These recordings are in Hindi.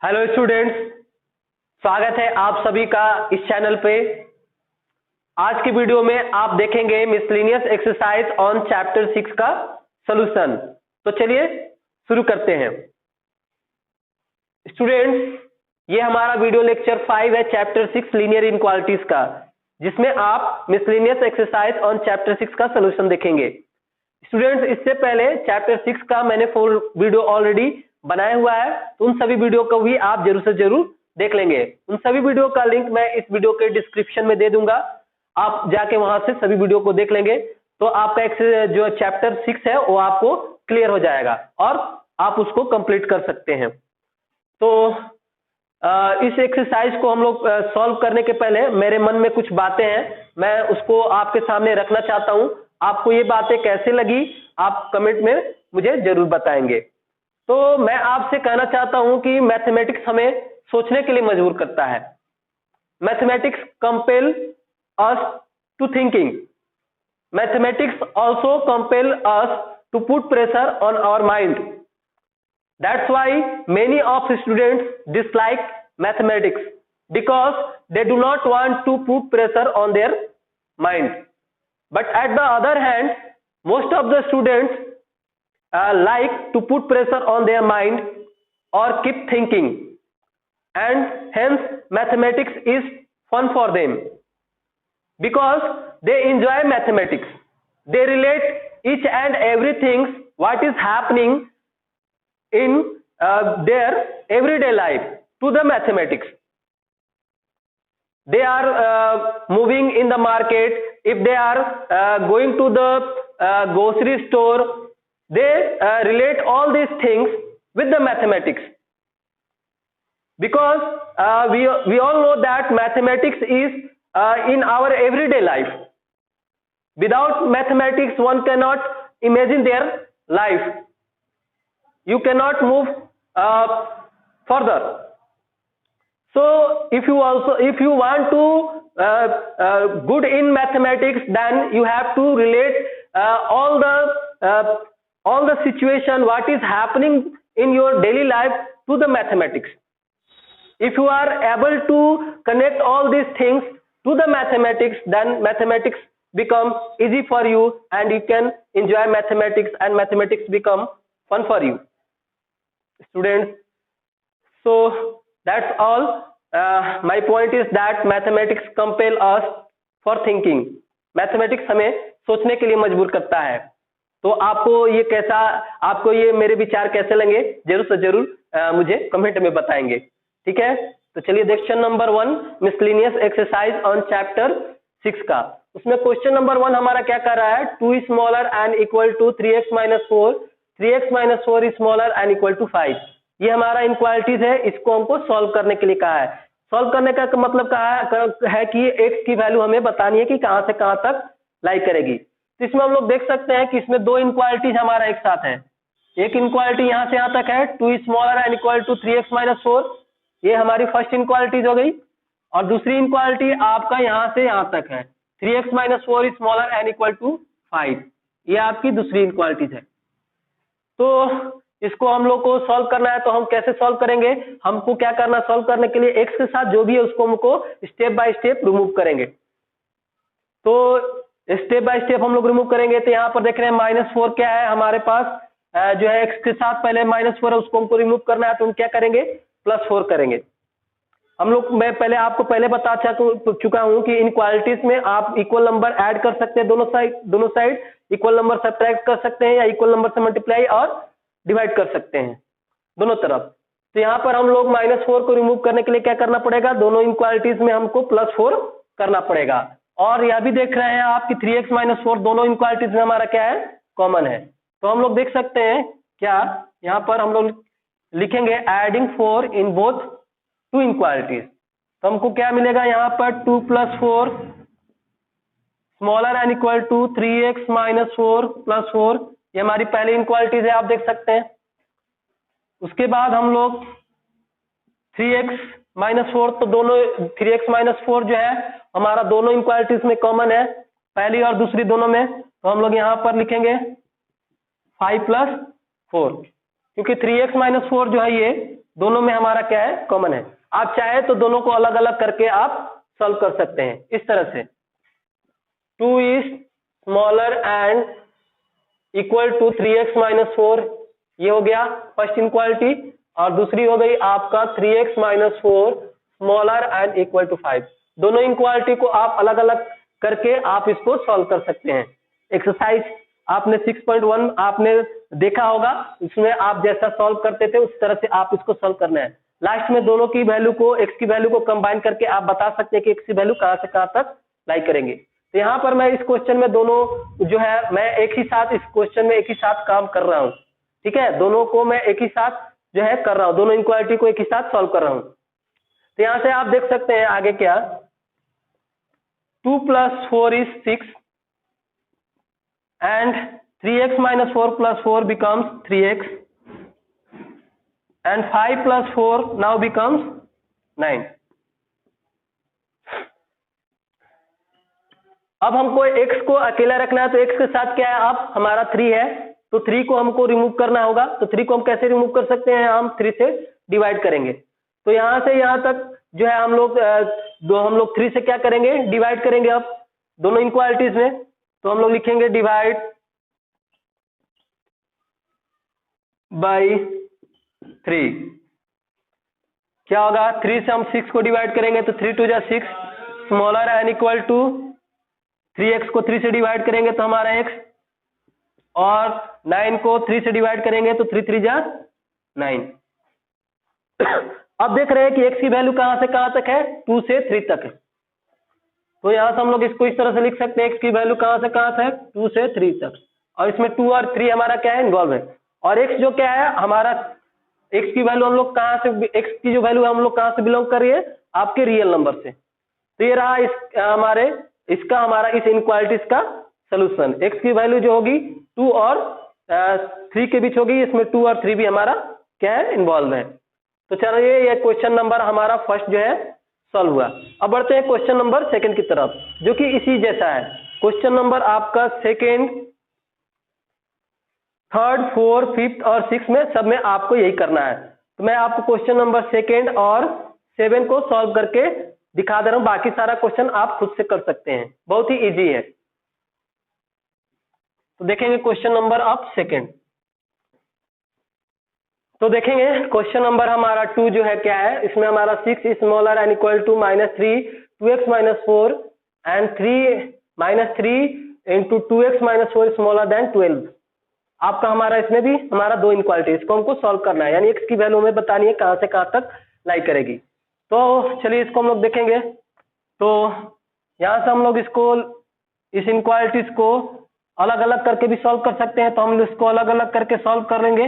हेलो स्टूडेंट्स, स्वागत है आप सभी का इस चैनल पे। आज की वीडियो में आप देखेंगे मिसलेनियस एक्सरसाइज ऑन चैप्टर 6 का सॉल्यूशन। तो चलिए शुरू करते हैं। स्टूडेंट्स, ये हमारा वीडियो लेक्चर 5 है चैप्टर 6 लीनियर इनक्वालिटीज का, जिसमें आप मिसलेनियस एक्सरसाइज ऑन चैप्टर 6 का सॉल्यूशन देखेंगे। स्टूडेंट्स, इससे पहले चैप्टर 6 का मैंने फुल वीडियो ऑलरेडी बनाया हुआ है, तो उन सभी वीडियो को भी आप जरूर से जरूर देख लेंगे। उन सभी वीडियो का लिंक मैं इस वीडियो के डिस्क्रिप्शन में दे दूंगा, आप जाके वहां से सभी वीडियो को देख लेंगे तो आपका जो चैप्टर 6 है वो आपको क्लियर हो जाएगा और आप उसको कंप्लीट कर सकते हैं। तो इस एक्सरसाइज को हम लोग सॉल्व करने के पहले मेरे मन में कुछ बातें हैं, मैं उसको आपके सामने रखना चाहता हूं। आपको ये बातें कैसे लगी आप कमेंट में मुझे जरूर बताएंगे। तो मैं आपसे कहना चाहता हूं कि मैथमेटिक्स हमें सोचने के लिए मजबूर करता है। Mathematics compel us to thinking. Mathematics also compel us to put pressure on our mind. That's why many of students dislike mathematics, because they do not want to put pressure on their mind. But at the other hand, most of the students like to put pressure on their mind or keep thinking, and hence mathematics is fun for them because they enjoy mathematics. They relate each and everything what is happening in their everyday life to the mathematics. They are moving in the market, if they are going to the grocery store, they relate all these things with the mathematics, because we all know that mathematics is in our everyday life. Without mathematics one cannot imagine their life. You cannot move further. So if you want to good in mathematics, then you have to relate all the situation what is happening in your daily life to the mathematics. If you are able to connect all these things to the mathematics, then mathematics become easy for you and you can enjoy mathematics and mathematics become fun for you. Students, so that's all. My point is that mathematics compel us for thinking. Mathematics हमें सोचने के लिए मजबूर करता है। तो आपको ये मेरे विचार कैसे लगे जरूर से जरूर मुझे कमेंट में बताएंगे। ठीक है, तो चलिए question number 1 miscellaneous exercise on chapter 6 का। उसमें क्वेश्चन नंबर 1 हमारा क्या कर रहा है, 2 smaller and equal to 3x minus 4, 3x minus 4 smaller and equal to 5। ये हमारा इनक्वालिटीज है, इसको हमको सॉल्व करने के लिए कहा है। सॉल्व करने का मतलब कहा है कि x की वैल्यू हमें बतानी है कि कहां से कहां तक लाई करेगी। तो इसमें हम लोग देख सकते हैं कि इसमें दो इनक्वालिटीज हमारा एक साथ है। एक इनक्वालिटी यहां से यहां तक है 2 smaller and equal to 3x minus 4, ये हमारी फर्स्ट इनक्वालिटीज हो गई। और दूसरी इनक्वालिटी आपका यहां से यहां तक है 3x minus 4 smaller and equal to 5, ये आपकी दूसरी इनक्वालिटीज है। तो इसको हम लोग को सॉल्व करना है, तो हम कैसे सॉल्व करेंगे, हमको क्या करना, सॉल्व करने के लिए x के साथ जो भी है उसको हमको स्टेप बाय स्टेप रिमूव करेंगे। तो स्टेप बाय स्टेप हम लोग रिमूव करेंगे। तो यहाँ पर देख रहे हैं -4 क्या है हमारे पास, जो है x के साथ पहले -4 है उसको हमको रिमूव करना है, तो हम क्या करेंगे, +4 करेंगे। हम लोग मैं आपको पहले बता चुका हूं कि इनक्वालिटीज में आप इक्वल नंबर ऐड कर सकते हैं, दोनों साइड इक्वल नंबर सब्ट्रैक्ट कर सकते हैं या इक्वल नंबर से मल्टीप्लाई और डिवाइड कर सकते हैं दोनों तरफ। तो यहाँ पर हम लोग -4 को रिमूव करने के लिए क्या करना पड़ेगा, दोनों इनक्वालिटीज में हमको +4 करना पड़ेगा। और यह भी देख रहे हैं आप कि 3x माइनस 4 दोनों इनक्वालिटीज में हमारा क्या है, कॉमन है। तो हम लोग देख सकते हैं क्या, यहाँ पर हम लोग लिखेंगे adding 4 in both two inequalities. तो हमको क्या मिलेगा यहाँ पर 2 + 4 smaller and equal to 3x minus 4 + 4, ये हमारी पहली इनक्वालिटीज है, आप देख सकते हैं। उसके बाद हम लोग 3x माइनस 4, तो दोनों 3x माइनस 4 जो है हमारा दोनों इनक्वालिटीज में कॉमन है, पहली और दूसरी दोनों में। तो हम लोग यहाँ पर लिखेंगे 5 + 4, क्योंकि 3x माइनस 4 जो है ये दोनों में हमारा क्या है, कॉमन है। आप चाहे तो दोनों को अलग अलग करके आप सॉल्व कर सकते हैं इस तरह से। 2 is smaller and equal to 3x minus 4, ये हो गया फर्स्ट इनक्वालिटी। और दूसरी हो गई आपका 3x minus 4 smaller and equal to 5। दोनों इनक्वालिटी को आप अलग अलग करके आप इसको सॉल्व कर सकते हैं। एक्सरसाइज आपने 6.1 आपने देखा होगा, उसमें आप जैसा सॉल्व करते थे उस तरह से आप इसको सॉल्व करना है। लास्ट में दोनों की वैल्यू को, x की वैल्यू को कंबाइन करके आप बता सकते हैं कि x की वैल्यू कहां से कहां तक लाई करेंगे। तो यहाँ पर मैं इस क्वेश्चन में दोनों जो है मैं एक ही साथ इस क्वेश्चन में एक ही साथ काम कर रहा हूँ, ठीक है। दोनों को मैं एक ही साथ जो है कर रहा हूँ, दोनों इनक्वालिटी को एक ही साथ सॉल्व कर रहा हूँ। तो यहाँ से आप देख सकते हैं आगे क्या, 2 plus 4 is 6 and 3x minus 4 plus 4 becomes 3x and 5 plus 4 now becomes 9। अब हमको x को अकेला रखना है, तो x के साथ क्या है, अब हमारा 3 है तो 3 को हमको रिमूव करना होगा। तो 3 को हम कैसे रिमूव कर सकते हैं, हम 3 से डिवाइड करेंगे। तो यहां से यहां तक जो है हम लोग 3 से क्या करेंगे, डिवाइड करेंगे। अब दोनों इनक्वालिटीज में तो हम लोग लिखेंगे डिवाइड बाई 3। क्या होगा, 3 से हम 6 को डिवाइड करेंगे तो 3 2 जा 6 smaller and equal to 3x को 3 से डिवाइड करेंगे तो हमारा x, और 9 को 3 से डिवाइड करेंगे तो 3 3 जा 9। अब देख रहे हैं कि x की वैल्यू कहां से कहां तक है, 2 से 3 तक है। तो यहां से हम लोग इसको इस तरह से लिख सकते हैं, x की वैल्यू कहां से कहां तक, 2 से 3 तक, और इसमें 2 और 3 हमारा क्या है, इन्वॉल्व है। और x जो क्या है हमारा, x की वैल्यू हम लोग कहां से, x की जो वैल्यू है हम लोग कहां से बिलोंग कर रही है, आपके रियल नंबर से। तो ये रहा इसका हमारा इस इनक्वालिटीज का सोल्यूशन। x की वैल्यू जो होगी 2 और 3 के बीच होगी, इसमें 2 और 3 भी हमारा क्या है, इन्वॉल्व है। तो चलिए ये क्वेश्चन नंबर हमारा फर्स्ट जो है सॉल्व हुआ। अब बढ़ते हैं क्वेश्चन नंबर सेकंड की तरफ, जो कि इसी जैसा है। क्वेश्चन नंबर आपका सेकंड, थर्ड, फोर्थ, फिफ्थ और सिक्स में सब में आपको यही करना है। तो मैं आपको क्वेश्चन नंबर सेकंड और 7 को सॉल्व करके दिखा दे रहा हूं, बाकी सारा क्वेश्चन आप खुद से कर सकते हैं, बहुत ही इजी है। तो देखेंगे क्वेश्चन नंबर आप सेकंड। तो देखेंगे क्वेश्चन नंबर हमारा 2 जो है क्या है, इसमें हमारा 6 smaller and equal to -3 2x minus 4 and 3 into 2x minus 4 smaller than 12। आपका हमारा इसमें भी हमारा 2 इनक्वालिटी, इसको हमको सॉल्व करना है, यानी x की वैल्यू हमें बतानी है कहां से कहां तक लाई करेगी। तो चलिए इसको हम लोग देखेंगे। तो यहां से हम लोग इसको, इस इनक्वालिटीज को अलग अलग करके भी सॉल्व कर सकते हैं, तो हम इसको अलग अलग करके सॉल्व कर लेंगे।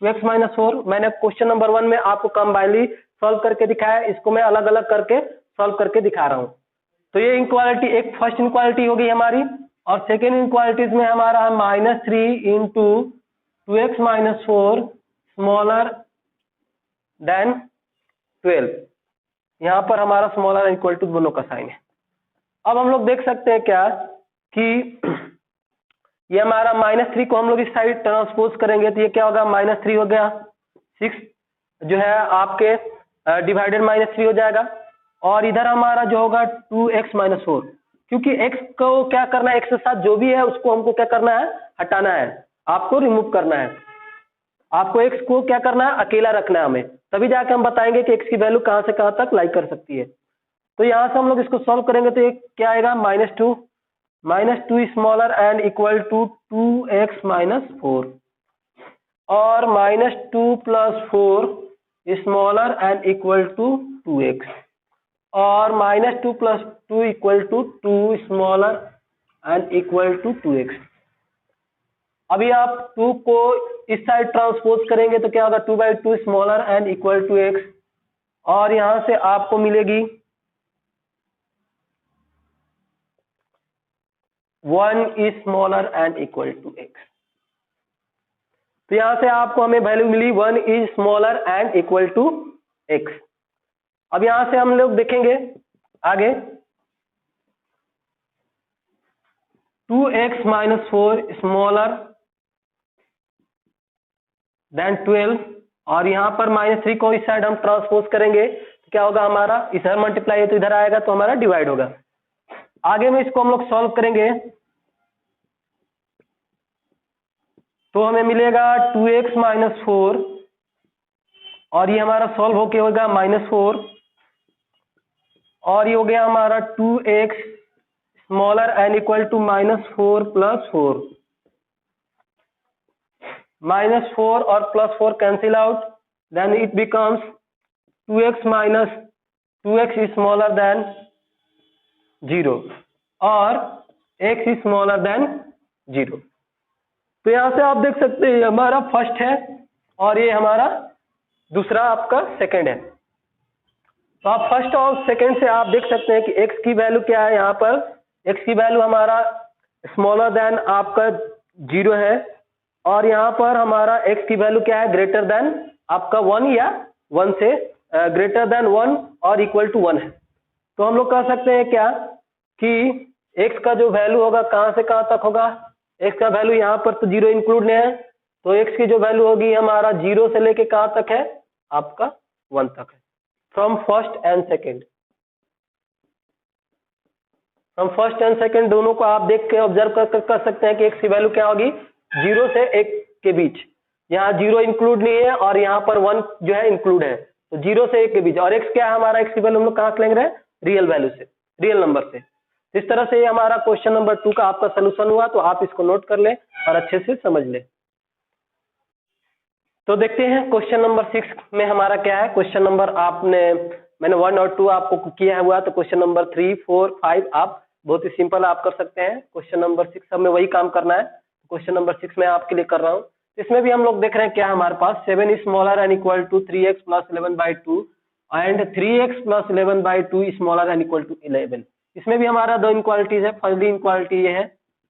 2x माइनस 4 मैंने क्वेश्चन नंबर 1 में आपको कंबाइनली सॉल्व करके दिखाया, इसको मैं अलग अलग करके सॉल्व करके दिखा रहा हूं। तो ये इनक्वालिटी एक फर्स्ट इनक्वालिटी होगी हमारी, और सेकेंड इनक्वालिटीज में हमारा है -3 into 2x minus 4 smaller than 12। यहां पर हमारा स्मॉलर इक्वल टू दोनों का साइन है। अब हम लोग देख सकते हैं क्या कि ये हमारा -3 को हम लोग इस साइड ट्रांसपोज करेंगे तो ये क्या होगा, -3 हो गया, 6 जो है आपके डिवाइडेड -3 हो जाएगा, और इधर हमारा जो होगा 2x माइनस 4, क्योंकि x को क्या करना है, x के साथ जो भी है उसको हमको क्या करना है, हटाना है, आपको रिमूव करना है। आपको x को क्या करना है, अकेला रखना है हमें, तभी जाके हम बताएंगे कि x की वैल्यू कहां से कहां तक लाई कर सकती है। तो यहां से हम लोग इसको सॉल्व करेंगे तो ये क्या आएगा, -2 smaller and equal to 2x minus 4, और -2 plus 4 smaller and equal to 2x, और -2 plus 2 equal to 2 smaller and equal to 2x। अभी आप 2 को इस साइड ट्रांसपोज करेंगे तो क्या होगा, 2/2 smaller and equal to x, और यहां से आपको मिलेगी 1 smaller and equal to x। तो यहां से आपको हमें वैल्यू मिली 1 smaller and equal to x। अब यहां से हम लोग देखेंगे आगे, 2x माइनस 4 स्मॉलर देन 12, और यहाँ पर -3 को इस साइड हम ट्रांसपोज करेंगे तो क्या होगा हमारा, इधर मल्टीप्लाई है तो इधर आएगा तो हमारा डिवाइड होगा। आगे में इसको हम लोग सॉल्व करेंगे तो हमें मिलेगा 2x - 4 और ये हमारा सॉल्व होके होगा -4 और ये हो गया हमारा 2x smaller n equal to -4 + 4 -4 और +4 cancel out, then it becomes 2x is smaller than 0 और x is smaller than 0। तो यहाँ से आप देख सकते हैं हमारा फर्स्ट है और ये हमारा दूसरा आपका सेकंड है। तो आप फर्स्ट और सेकंड से आप देख सकते हैं कि x की वैल्यू क्या है, यहाँ पर x की वैल्यू हमारा स्मॉलर देन आपका 0 है और यहाँ पर हमारा x की वैल्यू क्या है, ग्रेटर देन आपका 1 या 1 से ग्रेटर देन 1 और इक्वल टू 1 है। तो हम लोग कह सकते हैं क्या कि x का जो वैल्यू होगा कहाँ से कहाँ तक होगा, x का वैल्यू यहाँ पर तो 0 इंक्लूड नहीं है तो x की जो वैल्यू होगी हमारा 0 से लेके कहाँ तक है, आपका 1 तक है। फ्रॉम फर्स्ट एंड सेकेंड, हम फर्स्ट एंड सेकंड दोनों को आप देख के ऑब्जर्व कर सकते हैं कि x की वैल्यू क्या होगी 0 से 1 के बीच। यहाँ 0 इंक्लूड नहीं है और यहाँ पर 1 जो है इंक्लूड है, तो 0 से 1 के बीच। और x क्या है हमारा, x की वैल्यू हम लोग कहाँ से लेंगे, रियल वैल्यू से, रियल नंबर से। इस तरह से ये हमारा क्वेश्चन नंबर 2 का आपका सोल्यूशन हुआ। तो आप इसको नोट कर ले और अच्छे से समझ ले। तो देखते हैं क्वेश्चन नंबर 6 में हमारा क्या है। क्वेश्चन नंबर मैंने 1 और 2 आपको किया हुआ, तो क्वेश्चन नंबर 3, 4, 5 आप बहुत ही सिंपल आप कर सकते हैं। क्वेश्चन नंबर 6 हमें वही काम करना है। क्वेश्चन नंबर 6 में आपके लिए कर रहा हूँ। इसमें भी हम लोग देख रहे हैं क्या हमारे पास 7 is smaller and equal to 3x plus 11/2 and 3x plus 11/2 is smaller and equal to 11। इसमें भी हमारा दो इनक्वालिटीज है। पहली इनक्वालिटी ये है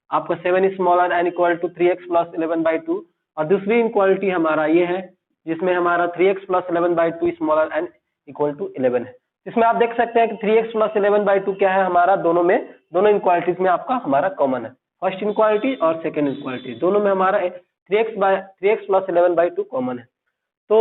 आपका 7 is smaller and equal to 3x plus 11/2 और दूसरी इनक्वालिटी हमारा ये है जिसमें हमारा 3x plus 11/2 is smaller and equal to 11 है। इसमें आप देख सकते हैं कि 3x plus 11/2 क्या है हमारा, दोनों इनक्वालिटीज में आपका हमारा कॉमन है। फर्स्ट इनक्वालिटी और सेकेंड इनक्वालिटी दोनों में हमारा 3x plus 11/2 कॉमन है। तो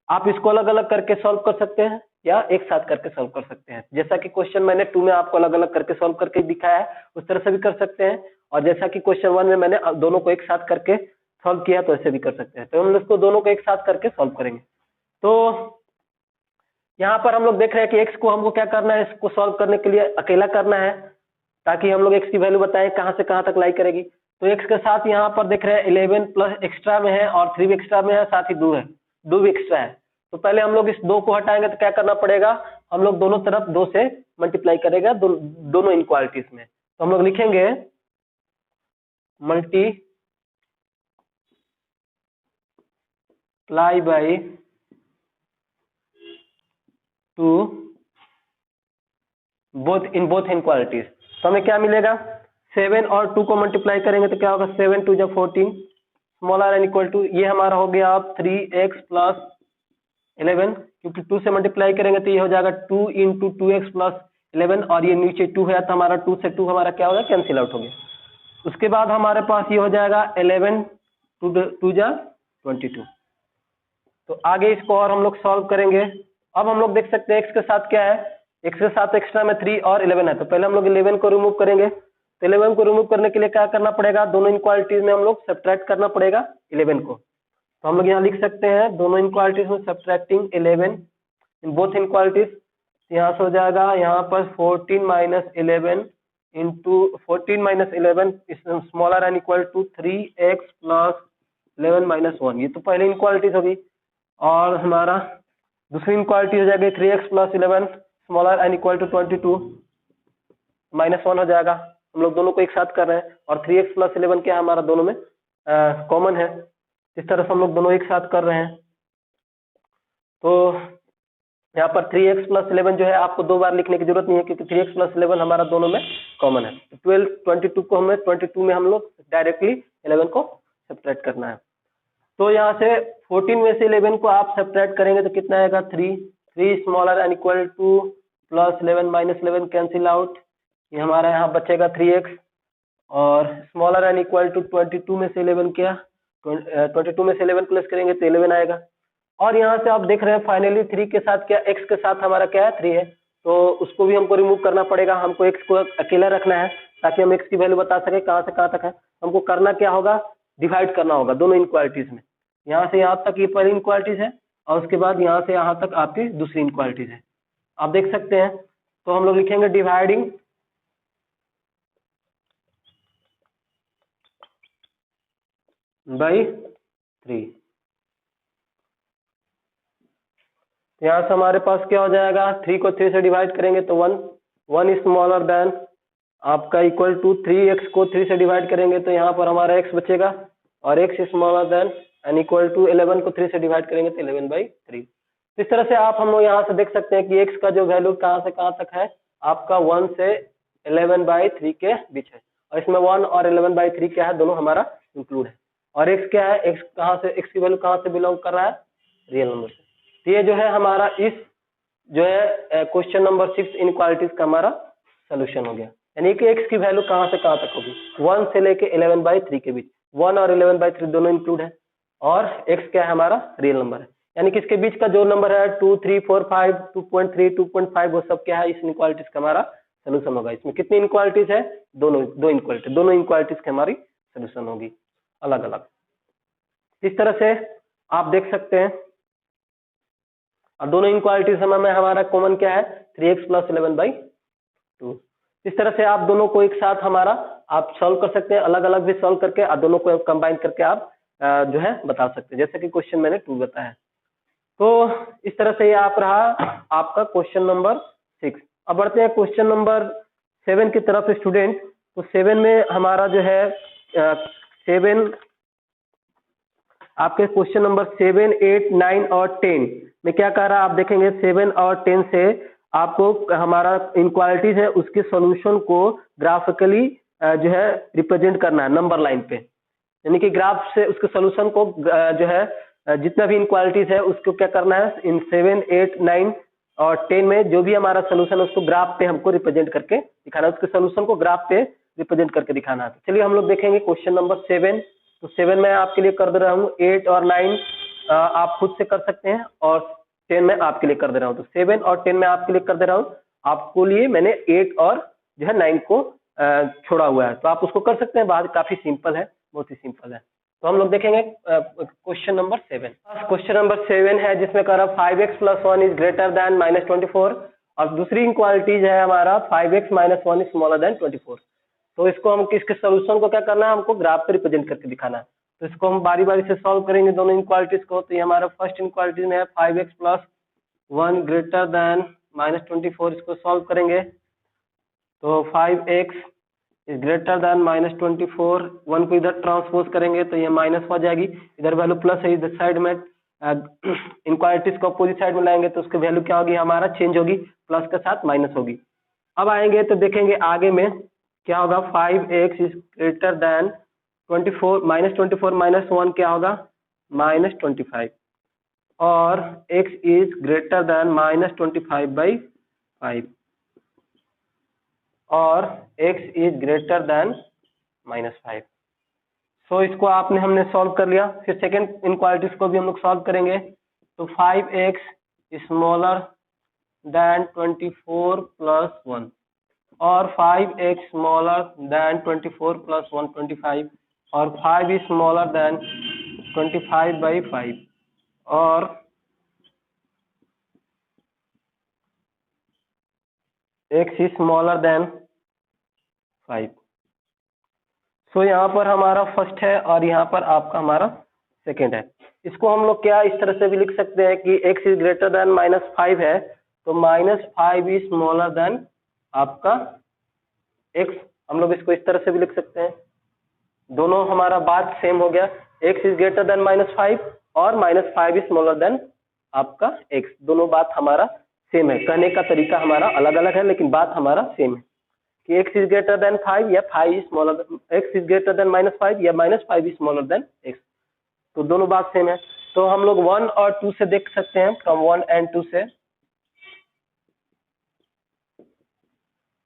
आप इसको अलग अलग करके सॉल्व कर सकते हैं या एक साथ करके सॉल्व कर सकते हैं। जैसा कि क्वेश्चन मैंने 2 में आपको अलग अलग करके सॉल्व करके दिखाया है उस तरह से भी कर सकते हैं, और जैसा कि क्वेश्चन 1 में मैंने दोनों को एक साथ करके सॉल्व किया तो ऐसे भी कर सकते हैं। तो हम इसको दोनों को एक साथ करके सॉल्व करेंगे। तो यहाँ पर हम लोग देख रहे हैं कि x को हमको क्या करना है, इसको सॉल्व करने के लिए अकेला करना है ताकि हम लोग x की वैल्यू बताएं कहाँ से कहाँ तक लाई करेगी। तो x के साथ यहाँ पर देख रहे हैं 11 प्लस एक्स्ट्रा में है और 3 भी एक्स्ट्रा में है, साथ ही 2 है, 2 भी एक्स्ट्रा है। तो पहले हम लोग इस 2 को हटाएंगे तो क्या करना पड़ेगा, हम लोग दोनों तरफ 2 से मल्टीप्लाई करेगा दोनों इनक्वालिटीज में। तो हम लोग लिखेंगे मल्टीप्लाई बाई 2 बोथ इनक्वालिटीज। तो हमें क्या मिलेगा, 7 और 2 को मल्टीप्लाई करेंगे तो क्या होगा, 7 2 जा 14 स्मॉलर एन इक्वल टू, ये हमारा हो गया अब 3x प्लस 11, क्योंकि 2 से मल्टीप्लाई करेंगे तो ये हो जाएगा 2 इंटू 2x प्लस 11 और ये नीचे 2 है तो हमारा 2 से 2 हमारा क्या हो गया, कैंसिल आउट हो गया। उसके बाद हमारे पास ये हो जाएगा 11 2 जा 22। तो आगे इसको और हम लोग सॉल्व करेंगे। अब हम लोग देख सकते हैं x के साथ क्या है, x के साथ एक्स्ट्रा में 3 और 11 है, तो पहले हम लोग 11 को रिमूव करेंगे। तो 11 को रिमूव करने के लिए क्या करना पड़ेगा, दोनों इनक्वालिटीज में हम लोग सब्ट्रैक्ट करना पड़ेगा 11 को। तो हम लोग यहाँ लिख सकते हैं दोनों इनक्वालिटीज में सब्ट्रैक्टिंग 11 इन बोथ इनक्वालिटीज। यहाँ से हो जाएगा यहाँ पर 14 minus 11 into 14 minus 11 smaller and equal to 3x plus 11 minus 1, ये तो पहले इनक्वालिटीज होगी। और हमारा दूसरी इनक्वालिटी हो जाएगी 3x plus 11 smaller and equal to 22 minus 1 हो जाएगा। हम लोग दोनों को एक साथ कर रहे हैं और 3x प्लस 11 क्या है हमारा दोनों में कॉमन है, इस तरह से हम लोग दोनों एक साथ कर रहे हैं। तो यहाँ पर 3x प्लस 11 जो है आपको 2 बार लिखने की जरूरत नहीं है क्योंकि 3x प्लस 11 हमारा दोनों में कॉमन है। 22 को हमें 22 में हम लोग डायरेक्टली 11 को सब्ट्रैक्ट करना है। तो यहाँ से 14 में से 11 को आप सब्ट्रैक्ट करेंगे तो कितना आएगा, 3 smaller and equal to plus 11 minus 11 cancel out, ये हमारा यहाँ बचेगा 3x और स्मॉलर एन इक्वल टू 22 में से 11 क्या 22 में से 11 प्लस करेंगे तो 11 आएगा। और यहाँ से आप देख रहे हैं फाइनली 3 के साथ क्या, x के साथ हमारा क्या है 3 है, तो उसको भी हमको रिमूव करना पड़ेगा। हमको x को अकेला रखना है ताकि हम x की वैल्यू बता सके कहाँ से कहाँ तक है। हमको करना क्या होगा, डिवाइड करना होगा दोनों इनक्वालिटीज में। यहाँ से यहाँ तक ये पहली इनक्वालिटीज है और उसके बाद यहाँ से यहाँ तक आपकी दूसरी इनक्वालिटीज है, आप देख सकते हैं। तो हम लोग लिखेंगे डिवाइडिंग बाई 3। यहाँ से हमारे पास क्या हो जाएगा, 3 को 3 से डिवाइड करेंगे तो 1, 1 इज स्मॉलर देन आपका इक्वल टू 3x को 3 से डिवाइड करेंगे तो यहाँ पर हमारा x बचेगा और x is smaller than and equal to 11 को 3 से डिवाइड करेंगे तो 11/3। इस तरह से आप हम लोग यहाँ से देख सकते हैं कि x का जो वैल्यू कहाँ से कहाँ तक है, आपका 1 से 11/3 के बीच है और इसमें 1 और 11/3 क्या है, दोनों हमारा इंक्लूड है। और x क्या है, x कहाँ से, x की वैल्यू कहाँ से बिलोंग कर रहा है, रियल नंबर से। तो ये जो है हमारा इस जो है क्वेश्चन नंबर 6 इनक्वालिटीज का हमारा सोल्यूशन हो गया। यानी कि x की वैल्यू कहाँ से कहाँ तक होगी, 1 से लेके 11/3 के बीच, 1 और 11/3 दोनों इंक्लूड है और x क्या है हमारा रियल नंबर है। यानी कि इसके बीच का जो नंबर है 2, 3, 4, 5, 2.3, 2.5 वो सब क्या है, इस इनक्वालिटीज का हमारा सोल्यूशन होगा। इसमें कितनी इनक्वालिटीज है, दो इनक्वालिटीज की हमारी सोल्यूशन होगी अलग अलग। इस तरह से आप देख सकते हैं और दोनों इनक्वालिटीज में हमारा कॉमन क्या है, 3x + 11/2। इस तरह से आप दोनों को एक साथ हमारा आप सॉल्व कर सकते हैं, अलग अलग भी सॉल्व करके और दोनों को कंबाइन करके आप जो है बता सकते हैं, जैसे कि क्वेश्चन मैंने 2 बताया। तो इस तरह से ये आप रहा आपका क्वेश्चन नंबर 6। अब बढ़ते हैं क्वेश्चन नंबर 7 की तरफ स्टूडेंट। तो 7 में हमारा जो है 7 आपके क्वेश्चन नंबर 7, 8, 9 और 10 में क्या कह रहा है, आप देखेंगे 7 और 10 से आपको हमारा इनक्वालिटीज है उसके सॉल्यूशन को ग्राफिकली जो है रिप्रेजेंट करना है नंबर लाइन पे। यानी कि ग्राफ से उसके सॉल्यूशन को जो है जितना भी इनक्वालिटीज है उसको क्या करना है, इन 7, 8, 9 और 10 में जो भी हमारा सोल्यूशन है उसको ग्राफ पे हमको रिप्रेजेंट करके दिखाना है, उसके सोल्यूशन को ग्राफ पे रिप्रेजेंट करके दिखाना है। चलिए हम लोग देखेंगे क्वेश्चन नंबर 7। तो 7 में आपके लिए कर दे रहा हूँ, 8 और 9 आप खुद से कर सकते हैं और 10 में आपके लिए कर दे रहा हूँ। तो 7 और 10 में आपके लिए कर दे रहा हूँ, आपको लिए मैंने 8 और जो है 9 को छोड़ा हुआ है, तो आप उसको कर सकते हैं। बात काफी सिंपल है, बहुत ही सिंपल है। तो हम लोग देखेंगे क्वेश्चन नंबर 7। क्वेश्चन नंबर 7 है जिसमें कह रहा 5x + 1 इज ग्रेटर देन -24 और दूसरी इनक्वालिटीज है हमारा 5x - 1 इज स्मॉलर देन 24। तो इसको हम किसके सोल्यूशन को क्या करना है, हमको ग्राफ पे रिप्रेजेंट करके दिखाना है। तो इसको हम बारी बारी से सॉल्व करेंगे दोनों इनक्वालिटीज को। तो ये हमारा फर्स्ट इनक्वालिटी में है 5x + 1 ग्रेटर देन -24, इसको सॉल्व करेंगे तो 5x इज ग्रेटर देन -24, 1 को इधर ट्रांसपोज करेंगे तो ये माइनस हो जाएगी, इधर वैल्यू प्लस है, इधर साइड में इनक्वालिटीज को अपोजिट साइड में लाएंगे तो उसकी वैल्यू क्या होगी, हमारा चेंज होगी, प्लस के साथ माइनस होगी। अब आएंगे तो देखेंगे आगे में क्या होगा, 5x इज ग्रेटर देन 24, -24 - 1 क्या होगा, -25 और x इज ग्रेटर देन -25/5 और x इज ग्रेटर देन -5। सो इसको हमने सॉल्व कर लिया। फिर सेकेंड इनक्वालिटीज को भी हम लोग सॉल्व करेंगे। तो 5x स्मॉलर देन 24 + 1 और 5x स्मॉलर देन 24 + 1 25 और 5 इज स्मॉलर देन 25/5 और x इज स्मॉलर देन 5। सो यहाँ पर हमारा फर्स्ट है और यहाँ पर आपका हमारा सेकेंड है। इसको हम लोग क्या इस तरह से भी लिख सकते हैं कि x इज ग्रेटर देन -5 है तो -5 इज स्मॉलर देन आपका x, हम लोग इसको इस तरह से भी लिख सकते हैं। दोनों हमारा बात सेम हो गया, x इज ग्रेटर देन -5 और -5 इज स्मॉलर देन आपका x, दोनों बात हमारा सेम है। कहने का तरीका हमारा अलग अलग है लेकिन बात हमारा सेम है कि x इज ग्रेटर देन 5 या 5 is smaller, x is greater than -5 या -5 इज स्मॉलर देन x, तो दोनों बात सेम है। तो हम लोग 1 और 2 से देख सकते हैं, फ्रॉम 1 and 2 से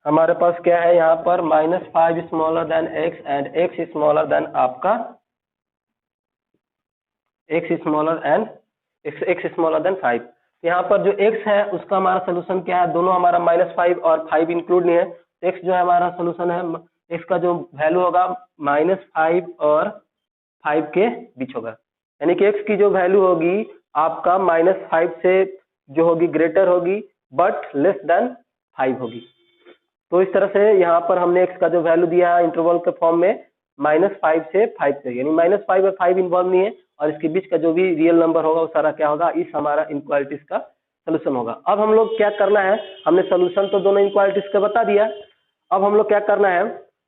हमारे पास क्या है, यहाँ पर -5 is smaller then x and x is smaller then आपका x is smaller and x smaller than 5। यहाँ पर जो x है उसका हमारा सोल्यूशन क्या है, दोनों हमारा -5 और 5 इंक्लूड नहीं है, तो x जो है हमारा सोल्यूशन है, x का जो वैल्यू होगा -5 और 5 के बीच होगा, यानी कि x की जो वैल्यू होगी आपका -5 से जो होगी ग्रेटर होगी बट लेस देन 5 होगी। तो इस तरह से यहाँ पर हमने x का जो वैल्यू दिया है इंटरवल के फॉर्म में -5 से 5 से, यानी -5 और 5 इन्वॉल्व नहीं है, और इसके बीच का जो भी रियल नंबर होगा वो सारा क्या होगा, इस हमारा इनक्वालिटीज का सोल्यूशन होगा। अब हम लोग क्या करना है, हमने सोल्यूशन तो दोनों इनक्वालिटीज का बता दिया, अब हम लोग क्या करना है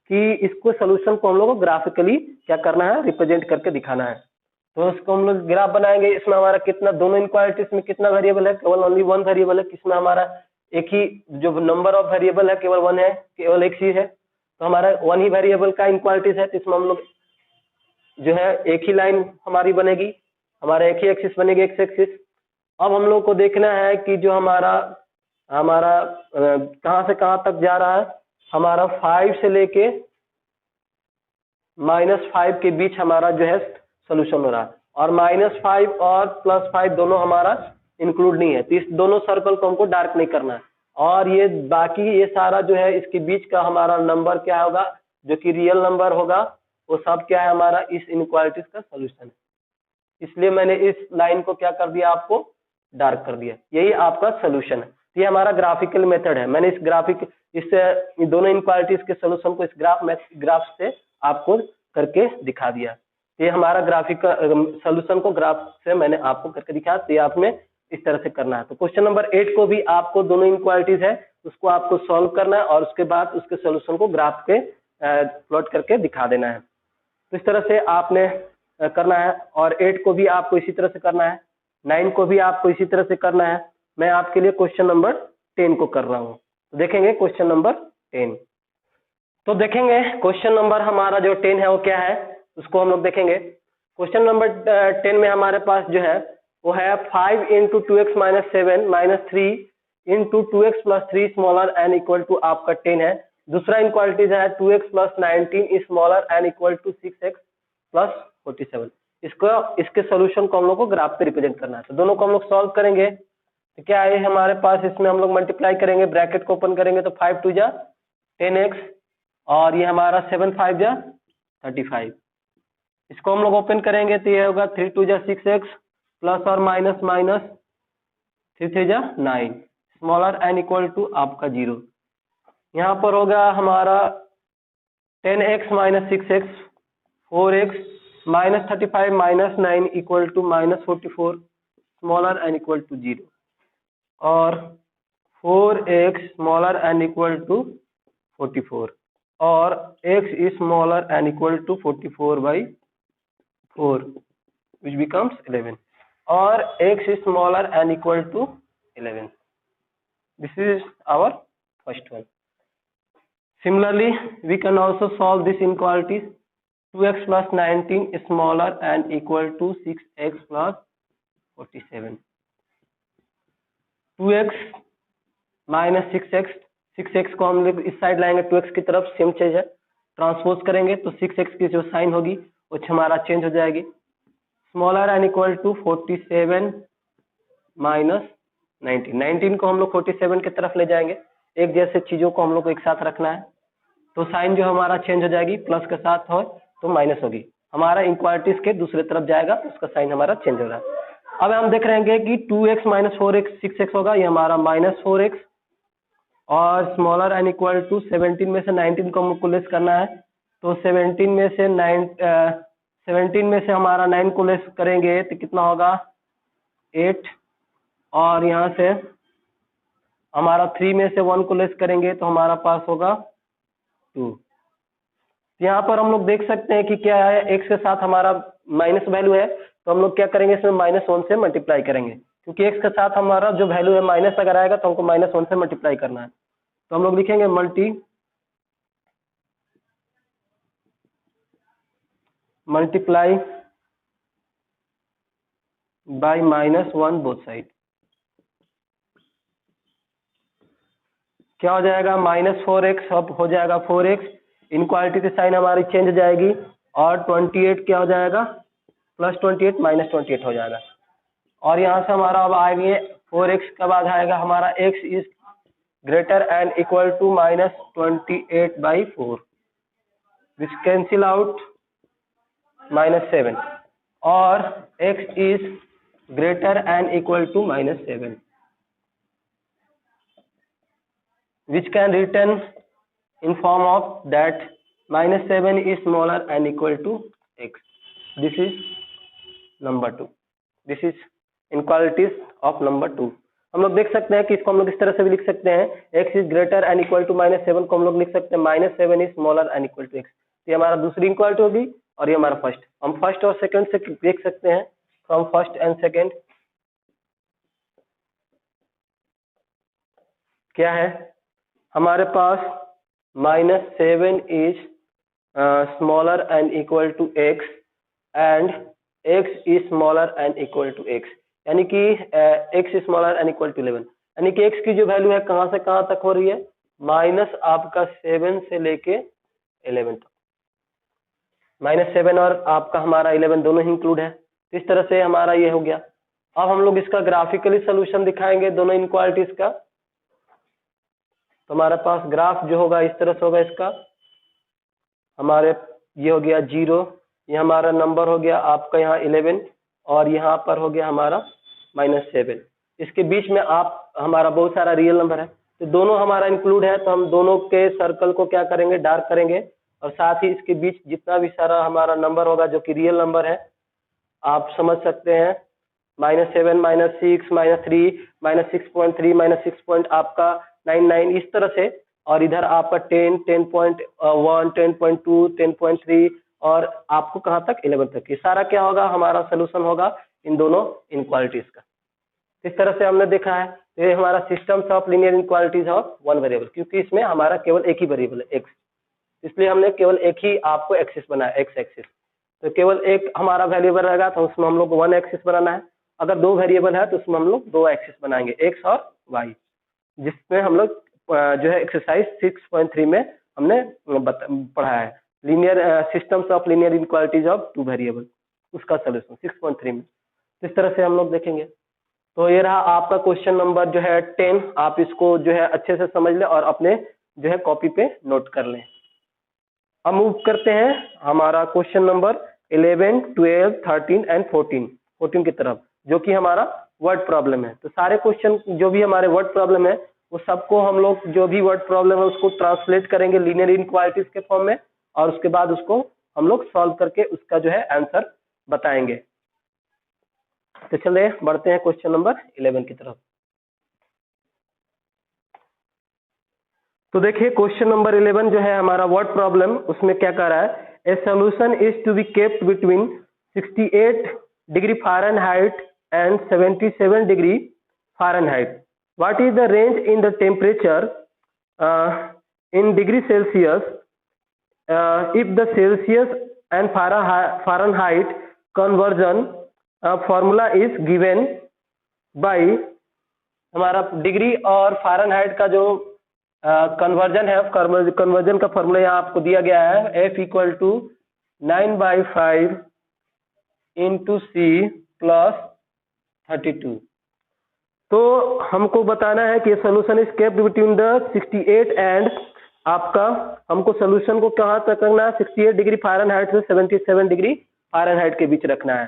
कि इसको सोल्यूशन को हम लोग को ग्राफिकली क्या करना है, रिप्रेजेंट करके दिखाना है। तो इसको हम लोग ग्राफ बनाएंगे, इसमें हमारा कितना, दोनों इनक्वालिटीज में कितना वेरिएबल है, केवल ओनली वन वेरिएबल है, किसमें हमारा एक ही जो नंबर ऑफ वेरिएबल है केवल वन है, केवल एक ही है, तो हमारा वन ही वेरिएबल का इनक्वालिटीज है, तो इसमें हम लोग जो है एक ही लाइन हमारी बनेगी, हमारा एक ही एक्सिस बनेगी, एक्स एक्सिस। अब हम लोग को देखना है कि जो हमारा हमारा कहाँ से कहाँ तक जा रहा है, हमारा 5 से लेके -5 के बीच हमारा जो है सोल्यूशन हो रहा है, और -5 और +5 दोनों हमारा इंक्लूड नहीं है, तो इस दोनों सर्कल को हमको डार्क नहीं करना है, और ये बाकी ये सारा जो है इसके बीच का हमारा नंबर क्या होगा, जो कि रियल नंबर होगा, वो सब क्या है हमारा इस इनक्वालिटीज का सोल्यूशन है। इसलिए मैंने इस लाइन को क्या कर दिया, आपको डार्क कर दिया, यही आपका सोल्यूशन है। तो ये हमारा ग्राफिकल मेथड है, मैंने इस दोनों इनक्वालिटीज के सोल्यूशन को इस ग्राफ से आपको करके दिखा दिया। ये हमारा ग्राफिकल सोल्यूशन को ग्राफ से मैंने आपको करके दिखाया, तो ये आपने इस तरह से करना है। तो क्वेश्चन नंबर 8 को भी आपको दोनों इनक्वालिटीज है उसको आपको सॉल्व करना है, और उसके बाद उसके सोल्यूशन को ग्राफ पे प्लॉट करके दिखा देना है। तो इस तरह से आपने करना है, और 8 को भी आपको इसी तरह से करना है, 9 को भी आपको इसी तरह से करना है। मैं आपके लिए क्वेश्चन नंबर 10 को कर रहा हूँ, तो देखेंगे क्वेश्चन नंबर 10। तो देखेंगे क्वेश्चन नंबर हमारा जो 10 है वो क्या है, उसको हम लोग देखेंगे। क्वेश्चन नंबर 10 में हमारे पास जो है वो है 5 × 2x - 7 - 3 × 2x + 3 smaller and equal to आपका 10 है। दूसरा इनक्वालिटीज है 2x + 19 smaller and equal to 6x + 47। इसके सोल्यूशन को हम लोग को ग्राफ पे रिप्रेजेंट करना है, तो दोनों को हम लोग सॉल्व करेंगे। तो क्या है हमारे पास, इसमें हम लोग मल्टीप्लाई करेंगे, ब्रैकेट को ओपन करेंगे तो 5 × 2 = 10x, और ये हमारा 7 × 5 = 35। इसको हम लोग ओपन करेंगे तो ये होगा 3 × 2 = 6x प्लस और minus minus 3 × 3 = 9 smaller and equal to आपका 0। यहाँ पर होगा हमारा 10x - 6x 4x -35 - 9 equal to -44 smaller and equal to 0, और 4x smaller and equal to 44, और x smaller and equal to 44/4 which becomes 11, और x smaller n equal to 11. This is our first one. Similarly, we can also solve this inequalities. 2x + 19 smaller n equal to 6x + 47. 2x - 6x, 6x को हम लोग इस साइड लाएंगे, 2x की तरफ सेम चीज है, ट्रांसपोज करेंगे तो 6x की जो साइन होगी वो हमारा चेंज हो जाएगी। स्मॉलर एन इक्वल टू 47 - 19, 19 को हम लोग 47 की तरफ ले जाएंगे, एक जैसे चीजों को हम लोग को एक साथ रखना है, तो साइन जो हमारा चेंज हो जाएगी, प्लस के साथ हो तो माइनस होगी, हमारा इनक्वालिटीज के दूसरे तरफ जाएगा, उसका साइन हमारा चेंज हो रहा है। अब हम देख रहे हैं कि 2x - 4x 6x होगा, ये हमारा -4x, और स्मॉलर एन इक्वल टू 17 में से 19 को हमको लेस करना है, तो 17 में से हमारा 9 को लेस करेंगे तो कितना होगा 8, और यहाँ से हमारा 3 में से 1 को लेस करेंगे तो हमारा पास होगा 2। यहाँ पर हम लोग देख सकते हैं कि क्या है, x के साथ हमारा माइनस वैल्यू है, तो हम लोग क्या करेंगे, इसमें -1 से मल्टीप्लाई करेंगे, क्योंकि x के साथ हमारा जो वैल्यू है माइनस अगर आएगा तो हमको -1 से मल्टीप्लाई करना है, तो हम लोग लिखेंगे मल्टीप्लाई बाय -1 बोथ साइड। क्या हो जाएगा, -4x अब हो जाएगा 4x, इनक्वालिटी की साइन हमारी चेंज हो जाएगी, और 28 क्या हो जाएगा, +28 - 28 हो जाएगा, और यहाँ से हमारा अब आएंगे 4x के बाद आएगा हमारा x is greater and equal to -28/4 which cancel out -7 और x is greater and equal to -7 which can written in form of that -7 is smaller and equal to x. This is number 2. This is inequalities of number 2. हम लोग देख सकते हैं कि इसको हम लोग इस तरह से भी लिख सकते हैं, x is greater and equal to -7 को हम लोग लिख सकते हैं -7 is smaller and equal to x. ये हमारा दूसरी इक्वालिटी होगी और ये हमारा फर्स्ट. हम फर्स्ट और सेकंड से देख सकते हैं फ्रॉम फर्स्ट एंड सेकंड क्या है हमारे पास -7 is smaller and equal to x and x is smaller and equal to x, यानी कि x is smaller and equal to 11, यानी कि x की जो वैल्यू है कहाँ से कहाँ तक हो रही है, माइनस आपका 7 से लेके 11 तक. -7 और आपका हमारा 11 दोनों ही इंक्लूड है. तो इस तरह से हमारा ये हो गया. अब हम लोग इसका ग्राफिकली सोल्यूशन दिखाएंगे दोनों इनक्वालिटीज का. तो हमारे पास ग्राफ जो होगा इस तरह से होगा. इसका हमारे ये हो गया 0, ये हमारा नंबर हो गया आपका यहाँ 11 और यहाँ पर हो गया हमारा -7. इसके बीच में आप हमारा बहुत सारा रियल नंबर है, तो दोनों हमारा इंक्लूड है, तो हम दोनों के सर्कल को क्या करेंगे, डार्क करेंगे. और साथ ही इसके बीच जितना भी सारा हमारा नंबर होगा जो कि रियल नंबर है, आप समझ सकते हैं -7 -6 -3 -6.3 -6 आपका 99 इस तरह से, और इधर आपका 10 10.1 10.2 10.3 और आपको कहाँ तक 11 तक. ये सारा क्या होगा, हमारा सोल्यूशन होगा इन दोनों इनक्वालिटीज का. इस तरह से हमने देखा है. ये हमारा systems of linear inequalities of one variable, क्योंकि इसमें हमारा केवल एक ही वेरिएबल है x, इसलिए हमने केवल एक ही आपको एक्सिस बनाया x एक्सिस. तो केवल एक हमारा वेरिएबल रहेगा तो उसमें हम लोग 1 एक्सिस बनाना है. अगर 2 वेरिएबल है तो उसमें हम लोग 2 एक्सिस बनाएंगे, x और y, जिसमें हम लोग जो है एक्सरसाइज 6.3 में हमने पढ़ा है linear systems of linear inequalities of 2 variable, उसका सोल्यूशन 6.3 में. इस तरह से हम लोग देखेंगे. तो ये रहा आपका क्वेश्चन नंबर जो है 10. आप इसको जो है अच्छे से समझ लें और अपने जो है कॉपी पे नोट कर लें. अब मूव करते हैं हमारा क्वेश्चन नंबर 11 12 13 एंड 14 की तरफ, जो कि हमारा वर्ड प्रॉब्लम है. तो सारे क्वेश्चन जो भी हमारे वर्ड प्रॉब्लम है वो सबको हम लोग जो भी वर्ड प्रॉब्लम है उसको ट्रांसलेट करेंगे लीनियर इनक्वालिटीज के फॉर्म में, और उसके बाद उसको हम लोग सॉल्व करके उसका जो है आंसर बताएंगे. तो चलिए बढ़ते हैं क्वेश्चन नंबर 11 की तरफ. तो देखिए क्वेश्चन नंबर 11 जो है हमारा वर्ड प्रॉब्लम, उसमें क्या कह रहा है, a solution is to be kept between 68 degree Fahrenheit and 77 degree Fahrenheit. What is the range in the temperature in degree Celsius if the Celsius and Fahrenheit conversion formula is given by. हमारा डिग्री और फ़ारेनहाइट का जो कन्वर्जन है, कन्वर्जन का फॉर्मूला यहाँ आपको दिया गया है, F equal to 9/5 into C plus 32. तो हमको बताना है कि solution is kept between the 68 and आपका हमको सोल्यूशन को कहाँ तक रखना है, 68 डिग्री फ़ारेनहाइट से 77 डिग्री फ़ारेनहाइट के बीच रखना है.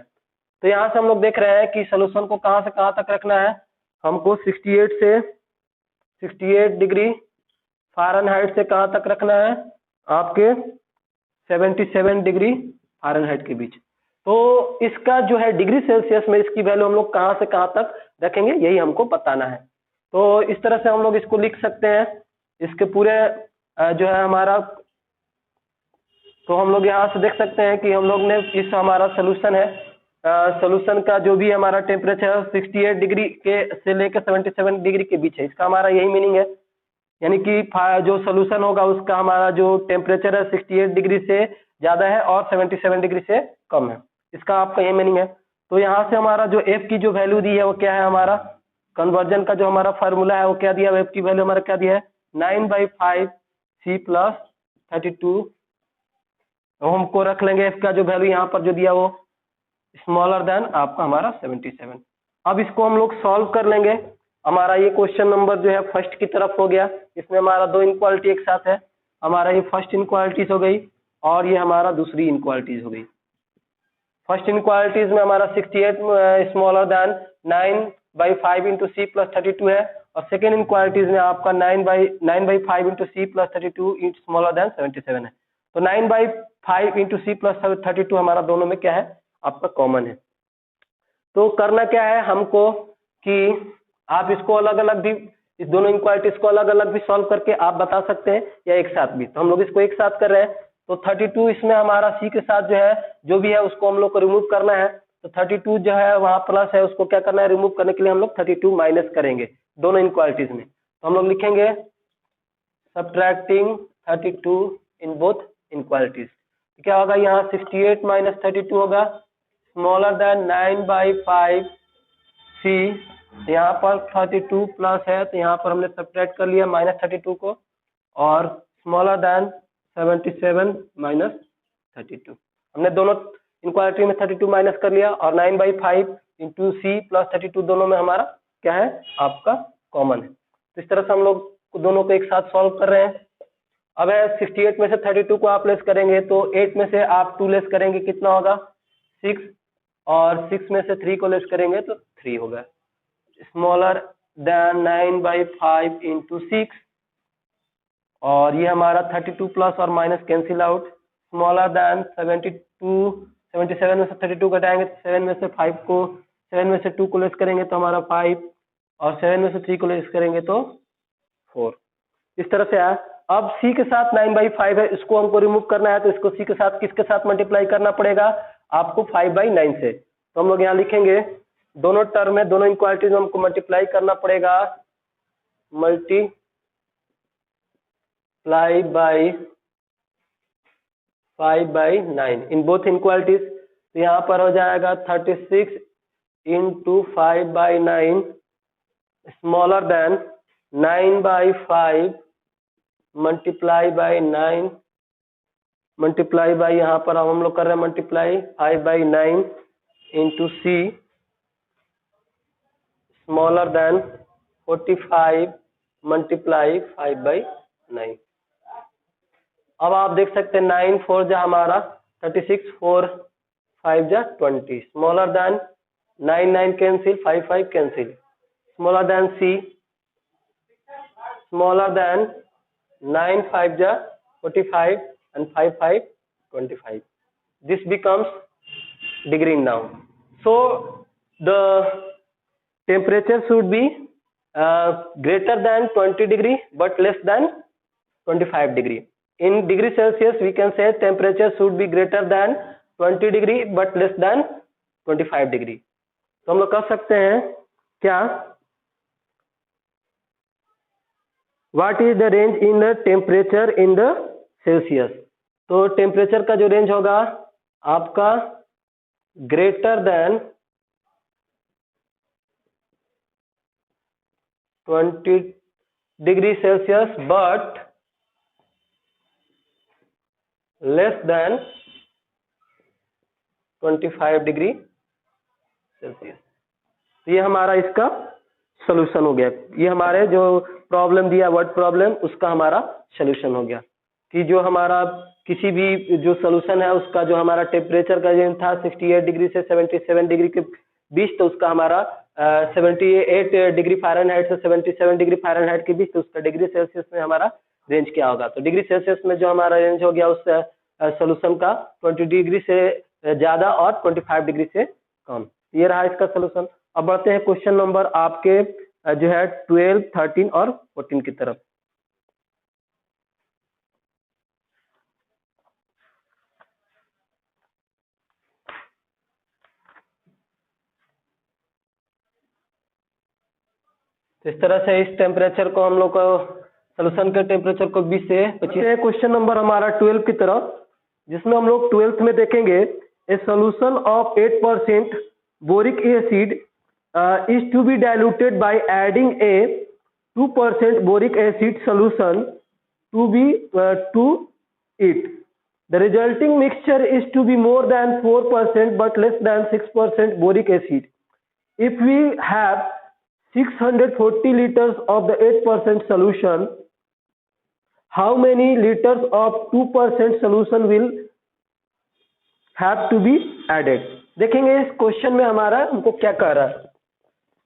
तो यहाँ से हम लोग देख रहे हैं कि सोल्यूशन को कहाँ से कहाँ तक रखना है, हमको 68 डिग्री फ़ारेनहाइट से कहाँ तक रखना है, आपके 77 डिग्री फ़ारेनहाइट के बीच. तो इसका जो है डिग्री सेल्सियस में इसकी वैल्यू हम लोग कहाँ से कहाँ तक रखेंगे, यही हमको बताना है. तो इस तरह से हम लोग इसको लिख सकते हैं. इसके पूरे जो है हमारा, तो हम लोग यहाँ से देख सकते हैं कि हम लोग ने इस हमारा सोल्यूशन है, सोल्यूशन का जो भी हमारा टेम्परेचर 68 डिग्री के से लेकर 77 डिग्री के बीच है. इसका हमारा यही मीनिंग है, यानी कि जो सोल्यूशन होगा उसका हमारा जो टेम्परेचर है 68 डिग्री से ज़्यादा है और 77 डिग्री से कम है. इसका आपका ये मीनिंग है. तो यहाँ से हमारा जो F की जो वैल्यू दी है वो क्या है, हमारा कन्वर्जन का जो हमारा फार्मूला है वो क्या दिया, F की वैल्यू हमारा क्या दिया है, 9/5 C प्लस 32. तो हमको रख लेंगे F का जो वैल्यू यहाँ पर जो दिया वो स्मॉलर देन आपका हमारा 77. अब इसको हम लोग सॉल्व कर लेंगे। हमारा ये क्वेश्चन नंबर जो है फर्स्ट की तरफ हो गया, इसमें हमारा दो इनक्वालिटी एक साथ है। हमारा ये फर्स्ट इनक्वालिटीज हो गई और ये हमारा दूसरी इनक्वालिटीज हो गई। फर्स्ट इनक्वालिटीज में हमारा 68 smaller than 9/5 into C plus 32 है, और सेकेंड इनक्वालिटीज में आपका 9/5 into C plus 32 smaller than 77 है। तो 9/5 इंटू सी प्लस 32 हमारा दोनों में क्या है, आपका कॉमन है। तो करना क्या है हमको कि आप इसको अलग अलग भी, इस दोनों इनक्वालिटीज को अलग अलग भी सॉल्व करके आप बता सकते हैं या एक साथ भी। तो हम लोग इसको एक साथ कर रहे हैं। तो 32 इसमें हमारा सी के साथ जो भी है उसको हम लोग को रिमूव करना है। तो 32 जो है वहाँ प्लस है, उसको क्या करना है, रिमूव करने के लिए हम लोग 32 माइनस करेंगे दोनों इनक्वालिटीज में। तो हम लोग लिखेंगे सब्ट्रैक्टिंग 32 इन बोथ इनक्वालिटीज। क्या होगा यहाँ 68 माइनस 32 होगा स्मॉलर देन 9/5 सी। यहाँ पर 32 प्लस है तो यहाँ पर हमने सब्ट्रैक्ट कर लिया माइनस 32 को, और स्मॉलर देन 77 माइनस 32। हमने दोनों इनक्वालिटी में 32 माइनस कर लिया, और 9/5 इंटू सी प्लस 32 दोनों में हमारा क्या है, आपका कॉमन है। तो इस तरह से हम लोग दोनों को एक साथ सॉल्व कर रहे हैं। अब है 68 में से 32 को आप लेस करेंगे तो 8 में से आप 2 लेस करेंगे, कितना होगा 6, और 6 में से 3 को लेस करेंगे तो 3 होगा। स्मॉलर देन 9/5 इंटू 6, और ये हमारा 32 प्लस और minus cancel out, smaller than 77 में से 32 घटाएंगे तो 7 में से 5 को 7 में से 2 को लेस करेंगे तो हमारा 5, और 7 में से 3 को लेस करेंगे तो 4। इस तरह से है। अब c के साथ 9/5 है, इसको हमको रिमूव करना है, तो इसको c के साथ किसके साथ मल्टीप्लाई करना पड़ेगा, आपको 5/9 से। तो हम लोग यहाँ लिखेंगे दोनों टर्म में, दोनों इक्वालिटीज में हमको मल्टीप्लाई करना पड़ेगा, multiply by 5/9 in both inequalities. तो यहाँ पर हो जाएगा 36 into 5/9 smaller than 9/5 multiply by 9 multiply by, यहाँ पर हम लोग कर रहे हैं मल्टीप्लाई 5/9 इंटू सी स्मॉलर देन 45 मल्टीप्लाई 5/9। अब आप देख सकते हैं 9 4 जा हमारा 36, 4 5 जा 20, smaller than 9 9 cancel, 5 5 cancel, smaller than C smaller than 9 5 ja 45 and 5 5 25. This becomes degree now. So the temperature should be greater than 20 degree but less than 25 degree. In degree Celsius we can say temperature should be greater than 20 degree but less than 25 degree. तो हम लोग कह सकते हैं क्या, What is the range in the temperature in the Celsius? तो टेम्परेचर का जो रेंज होगा आपका greater than 20 degree Celsius but less than 25 degree Celsius. तो ये हमारा इसका सोल्यूशन हो गया। ये हमारे जो प्रॉब्लम दिया वर्ड प्रॉब्लम, उसका हमारा सोल्यूशन हो गया कि जो हमारा किसी भी जो सोल्यूशन है उसका जो हमारा टेम्परेचर का रेंज था 68 डिग्री से 77 डिग्री के बीच, तो उसका हमारा 78 डिग्री फ़ारेनहाइट से 77 डिग्री फ़ारेनहाइट के बीच, तो उसका डिग्री सेल्सियस में हमारा रेंज क्या होगा। तो डिग्री सेल्सियस में जो हमारा रेंज हो गया उस सोल्यूशन का 20 डिग्री से ज़्यादा और 25 डिग्री से कम। ये रहा इसका सोल्यूशन। अब बढ़ते हैं क्वेश्चन नंबर आपके जो है 12, 13 और 14 की तरफ। तो इस तरह से इस टेम्परेचर को हम लोग को सोल्यूशन के टेम्परेचर को 20 से 25। क्वेश्चन नंबर हमारा 12 की तरफ, जिसमें हम लोग 12th में देखेंगे a solution of 8% boric acid is to be diluted by adding a 2% boric acid solution to it. The resulting mixture is to be more than 4% but less than 6% boric acid. if we have 640 liters of the 8% solution, how many liters of 2% solution will have to be added? देखेंगे इस क्वेश्चन में हमारा हमको क्या कह रहा है।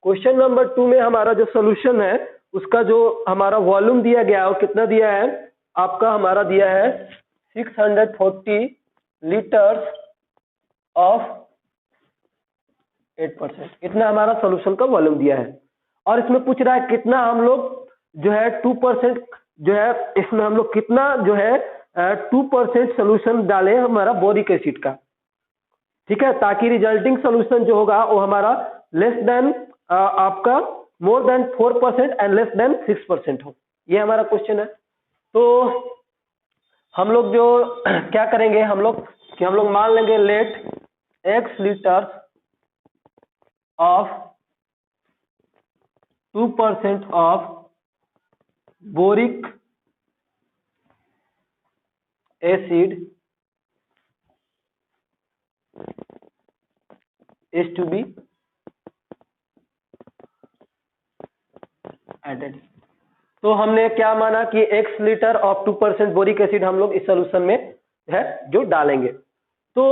क्वेश्चन नंबर 2 में हमारा जो सोल्यूशन है उसका जो हमारा वॉल्यूम दिया गया है वो कितना दिया है, आपका हमारा दिया है 640 लीटर्स ऑफ 8%। इतना हमारा सोल्यूशन का वॉल्यूम दिया है और इसमें पूछ रहा है कितना हम लोग जो है 2% जो है इसमें हम लोग कितना जो है 2% सोल्यूशन डालें हमारा बोरिक एसिड का, ठीक है, ताकि रिजल्टिंग सोल्यूशन जो होगा वो हमारा लेस देन आपका more than 4% and less than 6% हो। ये हमारा क्वेश्चन है। तो हम लोग जो क्या करेंगे हम लोग मान लेंगे let x litre of 2% of boric acid is to be added। तो हमने क्या माना कि x litre of 2% boric acid हम लोग इस सोल्यूशन में है जो डालेंगे। तो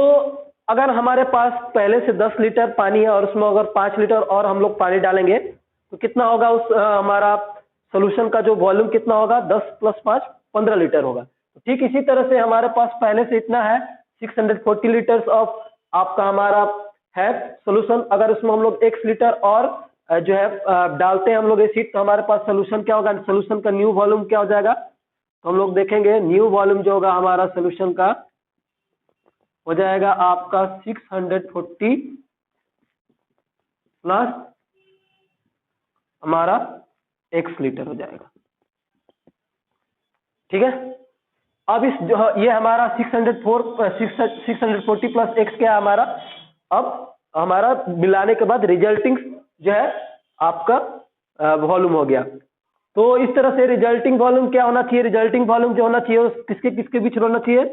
अगर हमारे पास पहले से 10 लीटर पानी है और उसमें अगर 5 लीटर और हम लोग पानी डालेंगे तो कितना होगा उस हमारा सोल्यूशन का जो वॉल्यूम कितना होगा, 10 + 5 15 लीटर होगा। तो ठीक इसी तरह से हमारे पास पहले से इतना है 640 लीटर्स ऑफ आपका हमारा है सोल्यूशन। अगर उसमें हम लोग x लीटर और जो है डालते हैं हम लोग एसिड तो हमारे पास सोल्यूशन क्या होगा, सोल्यूशन का न्यू वॉल्यूम क्या हो जाएगा, तो हम लोग देखेंगे न्यू वॉल्यूम जो होगा हमारा सोल्यूशन का हो जाएगा आपका 640 प्लस हमारा x लीटर हो जाएगा, ठीक है। अब इस जो ये हमारा 640 प्लस x क्या है हमारा, अब हमारा मिलाने के बाद रिजल्टिंग जो है आपका वॉल्यूम हो गया। तो इस तरह से रिजल्टिंग वॉल्यूम क्या होना चाहिए, रिजल्टिंग वॉल्यूम जो होना चाहिए किसके किसके बीच होना चाहिए,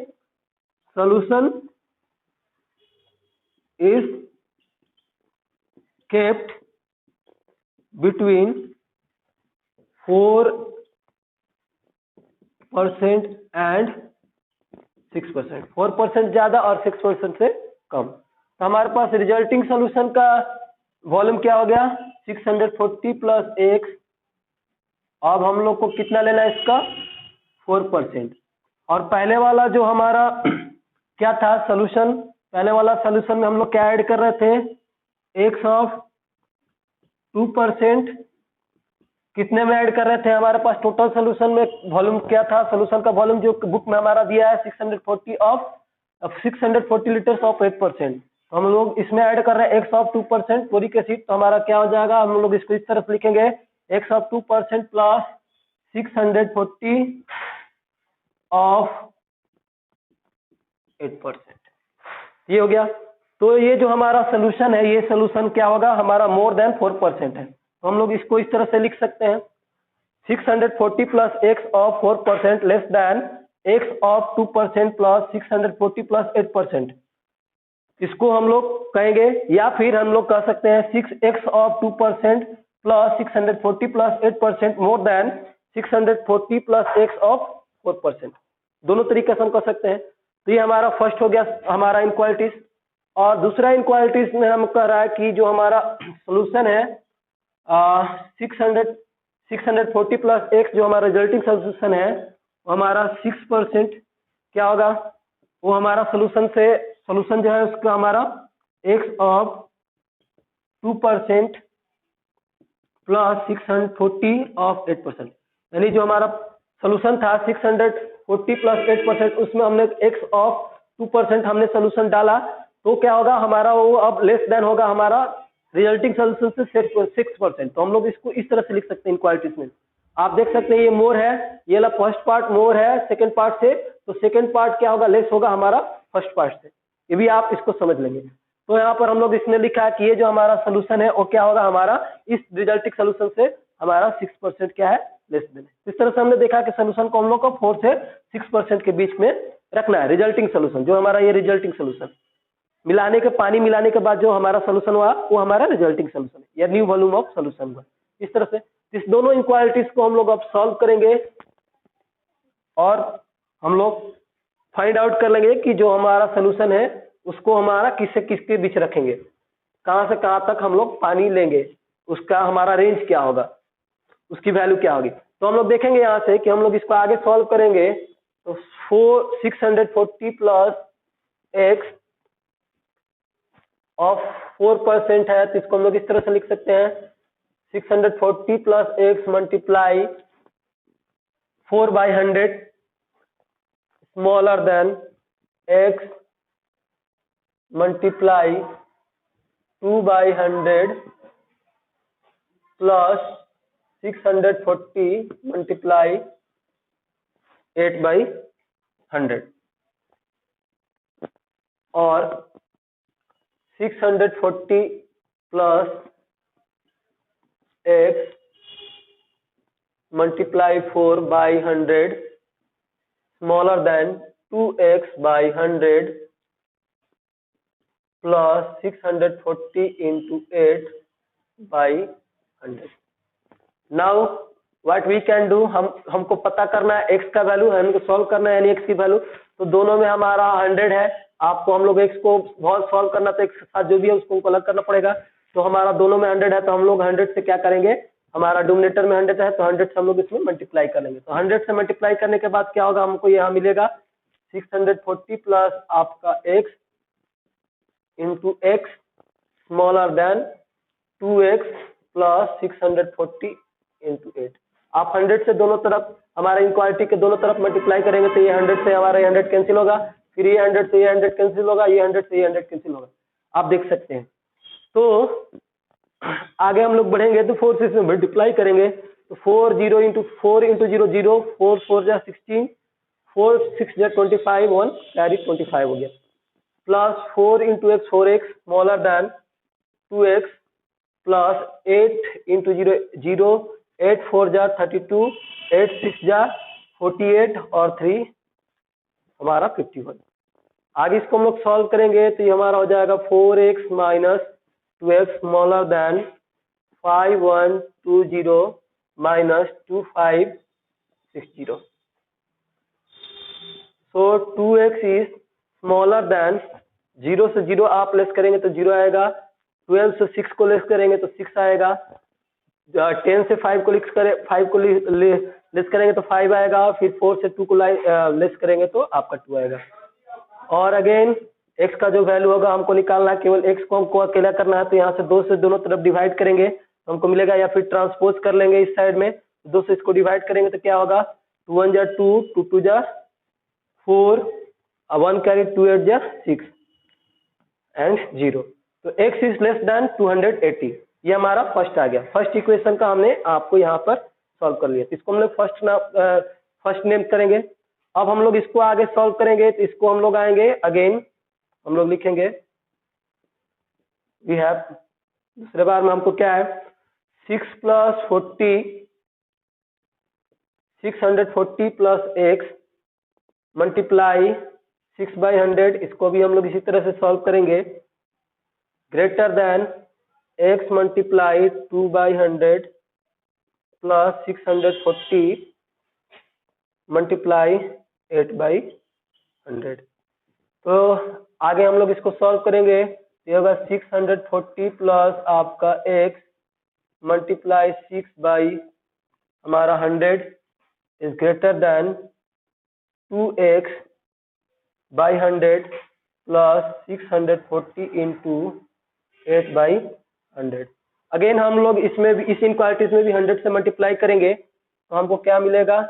solution is kept between 4% and 6%, 4% ज्यादा और 6% से कम। तो हमारे पास रिजल्टिंग सोल्यूशन का वॉल्यूम क्या हो गया 640 प्लस x। अब हम लोग को कितना लेना है इसका 4%। और पहले वाला जो हमारा क्या था सोल्यूशन, पहले वाला सोल्यूशन में हम लोग क्या ऐड कर रहे थे, x ऑफ 2% कितने में ऐड कर रहे थे, हमारे पास टोटल सोल्यूशन में वॉल्यूम क्या था, सोल्यूशन का वॉल्यूम जो बुक में हमारा दिया है 640 लीटर्स ऑफ 8%। तो हम लोग इसमें ऐड कर रहे हैं x ऑफ 2% बोरिक एसिड। तो हमारा क्या हो जाएगा, हम लोग इसको इस तरफ लिखेंगे x ऑफ 2% प्लस 640 ऑफ 8%, ये हो गया। तो ये जो हमारा सोल्यूशन है ये सोल्यूशन क्या होगा हमारा मोर देन 4% है। तो हम लोग इसको इस तरह से लिख सकते हैं 640 plus x of 4% less than x of 2% plus 640 plus 8%। इसको हम लोग कहेंगे, या फिर हम लोग कह सकते हैं 6x of 2% plus 640 plus 8% more than 640 plus x of 4%। दोनों तरीके से हम कह सकते हैं। तो ये हमारा फर्स्ट हो गया हमारा इनक्वालिटीज। और दूसरा इनक्वालिटीज में हम कह रहा है कि जो हमारा सोल्यूशन है 640 प्लस x जो हमारा रिजल्टिंग सोल्यूशन है वो हमारा 6% क्या होगा, वो हमारा सोल्यूशन जो है उसका हमारा x ऑफ 2% प्लस 640 ऑफ 8%। यानी जो हमारा सोल्यूशन था 640 प्लस 8% उसमें हमने x ऑफ 2% हमने सोल्यूशन डाला तो क्या होगा हमारा वो अब लेस देन होगा हमारा रिजल्टिंग सोल्यूशन से 6%। तो हम लोग इसको इस तरह से लिख सकते हैं इनक्वालिटीज में। आप देख सकते हैं ये मोर है, ये वाला फर्स्ट पार्ट मोर है सेकंड पार्ट से, तो सेकंड पार्ट क्या होगा लेस होगा हमारा फर्स्ट पार्ट से। ये भी आप इसको समझ लेंगे। तो यहाँ पर हम लोग इसने लिखा है कि ये जो हमारा सोल्यूशन है वो क्या होगा हमारा इस रिजल्टिंग सोल्यूशन से हमारा 6% क्या है लेस देन। इस तरह से हमने देखा कि सोल्यूशन को हम लोग को 4 से 6% के बीच में रखना है, रिजल्टिंग सोल्यूशन जो हमारा ये रिजल्टिंग सोल्यूशन। मिलाने के पानी मिलाने के बाद जो हमारा सोल्यूशन हुआ वो हमारा रिजल्टिंग सोल्यूशन या न्यू वॉल्यूम ऑफ सोल्यूशन हुआ। इस तरह से इस दोनों इनक्वालिटीज को हम लोग अब सॉल्व करेंगे और हम लोग फाइंड आउट कर लेंगे कि जो हमारा सोल्यूशन है उसको हमारा किससे किसके बीच रखेंगे, कहाँ से कहाँ तक हम लोग पानी लेंगे, उसका हमारा रेंज क्या होगा, उसकी वैल्यू क्या होगी। तो हम लोग देखेंगे यहाँ से कि हम लोग इसको आगे सॉल्व करेंगे तो 640 प्लस एक्स ऑफ 4% है, तो इसको हम लोग इस तरह से लिख सकते हैं 640 plus x multiply 4/100 smaller than x multiply 2/100 plus 640 multiply 8/100 और 640 plus x multiply 4/100 smaller than 2x/100 plus 640 into 8/100। Now what we can do, हमको पता करना है x का वैल्यू, हमको सॉल्व करना है यानी x की वैल्यू। तो दोनों में हमारा 100 है, आपको हम लोग x को बहुत सॉल्व करना तो x के साथ जो भी है उसको अलग करना पड़ेगा। तो हमारा दोनों में 100 है तो हम लोग 100 से क्या करेंगे, हमारा डिनोमिनेटर में 100 है तो 100 से हम लोग इसमें मल्टीप्लाई कर लेंगे। तो 100 से मल्टीप्लाई करने के बाद क्या होगा, हमको यहाँ मिलेगा 640 प्लस आपका x into x smaller than 2x plus 640 into 8। आप 100 से दोनों तरफ हमारे इनक्वालिटी के दोनों तरफ मल्टीप्लाई करेंगे तो ये 100 से हमारा 100 कैंसिल होगा, फिर ये 100 से ये 100 कैंसिल होगा, ये 100 से ये 100 कैंसिल होगा, आप देख सकते हैं। तो आगे हम लोग बढ़ेंगे तो 4 से इसमें मल्टीप्लाई करेंगे तो 4 0 इंटू 4 इंटू 0 0, 4 4 जा 16, 4 6 जा 25, 1 कैरी 25 हो गया, plus 4 into x 4x smaller than 2x plus 8 into 0 0, 8 4 जा 32, 8 6 जा 48 और 3 हमारा 51। आगे इसको हम लोग सॉल्व करेंगे तो ये हमारा हो जाएगा 4x minus 2x smaller than 5120 minus 2560। So 2x is smaller then, 0 से 0 आप लेस करेंगे तो 0 आएगा, 12 से 6 को लेस करेंगे तो 6 आएगा, 10 से 5 को लेस करेंगे तो 5 आएगा, फिर 4 से 2 को लेस करेंगे तो आपका 2 आएगा। और अगेन x का जो वैल्यू होगा हमको निकालना है, केवल x को हमको अकेला करना है तो यहाँ से 2 से दोनों तरफ डिवाइड करेंगे तो हमको मिलेगा, या फिर ट्रांसपोज कर लेंगे इस साइड में, 2 से इसको डिवाइड करेंगे तो क्या होगा, 2 1 जा 2, 2 2 जा 4, 1 कैरी 2 8 जा 6 एंड 0। तो x इज लेस देन 280, ये हमारा फर्स्ट आ गया। फर्स्ट इक्वेशन का हमने आपको यहाँ पर सॉल्व कर लिया, तो इसको हम लोग फर्स्ट नेम करेंगे। अब हम लोग इसको आगे सॉल्व करेंगे तो इसको हम लोग आएंगे, अगेन हम लोग लिखेंगे वी हैव, दूसरे बार में हमको क्या है 6 प्लस 40 640 प्लस एक्स मल्टीप्लाई 6/100, इसको भी हम लोग इसी तरह से सॉल्व करेंगे, greater than x multiply 2/100 plus 640 multiply 8/100। तो आगे हम लोग इसको सॉल्व करेंगे, ये होगा 640 प्लस आपका x मल्टीप्लाई 6 हमारा 100 is greater than 2x/100 plus 640 into 8/100। Again हम लोग इसमें भी, इस इनक्वालिटीज में भी 100 से मल्टीप्लाई करेंगे तो हमको क्या मिलेगा,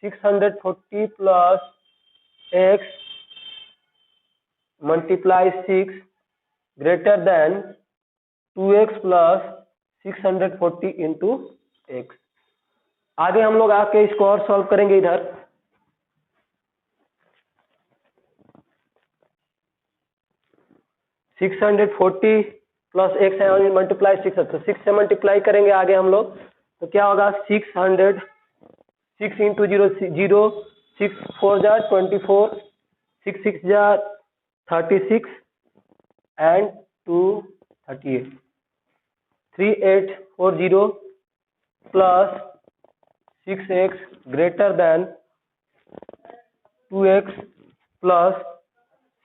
640 plus x multiply 6 greater than 2x plus 640 into x। आगे हम लोग आके इसको और सॉल्व करेंगे, इधर 640 प्लस x है मल्टीप्लाई 6, तो 6 से मल्टीप्लाई करेंगे आगे हम लोग तो क्या होगा, 6 इंटू 0 0, 6 4 जा 24, 6 6 जा 36 and 238. 3840 plus 6x greater than 2x plus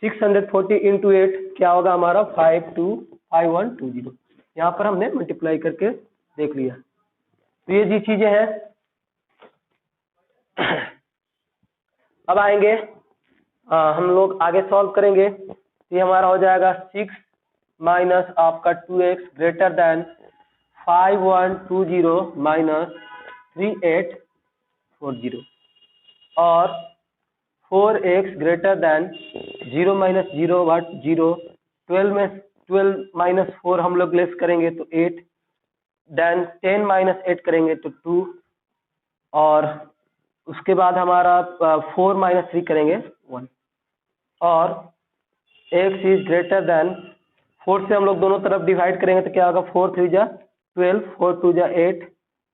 640 into 8 क्या होगा हमारा 525120। यहाँ पर हमने मल्टीप्लाई करके देख लिया। तो ये जी चीजें हैं। अब आएंगे हम लोग आगे सॉल्व करेंगे। तो ये हमारा हो जाएगा 6 माइनस आपका 2x ग्रेटर देन 5120 माइनस 3840 और 4x greater than 0 minus 0 what 0, 12 में 12 माइनस 4 हम लोग लेस करेंगे तो 8, देन 10 माइनस 8 करेंगे तो 2 और उसके बाद हमारा 4 माइनस 3 करेंगे 1 और x इज ग्रेटर देन 4 से हम लोग दोनों तरफ डिवाइड करेंगे तो क्या होगा 4 3 जा 12, 4 2 जा 8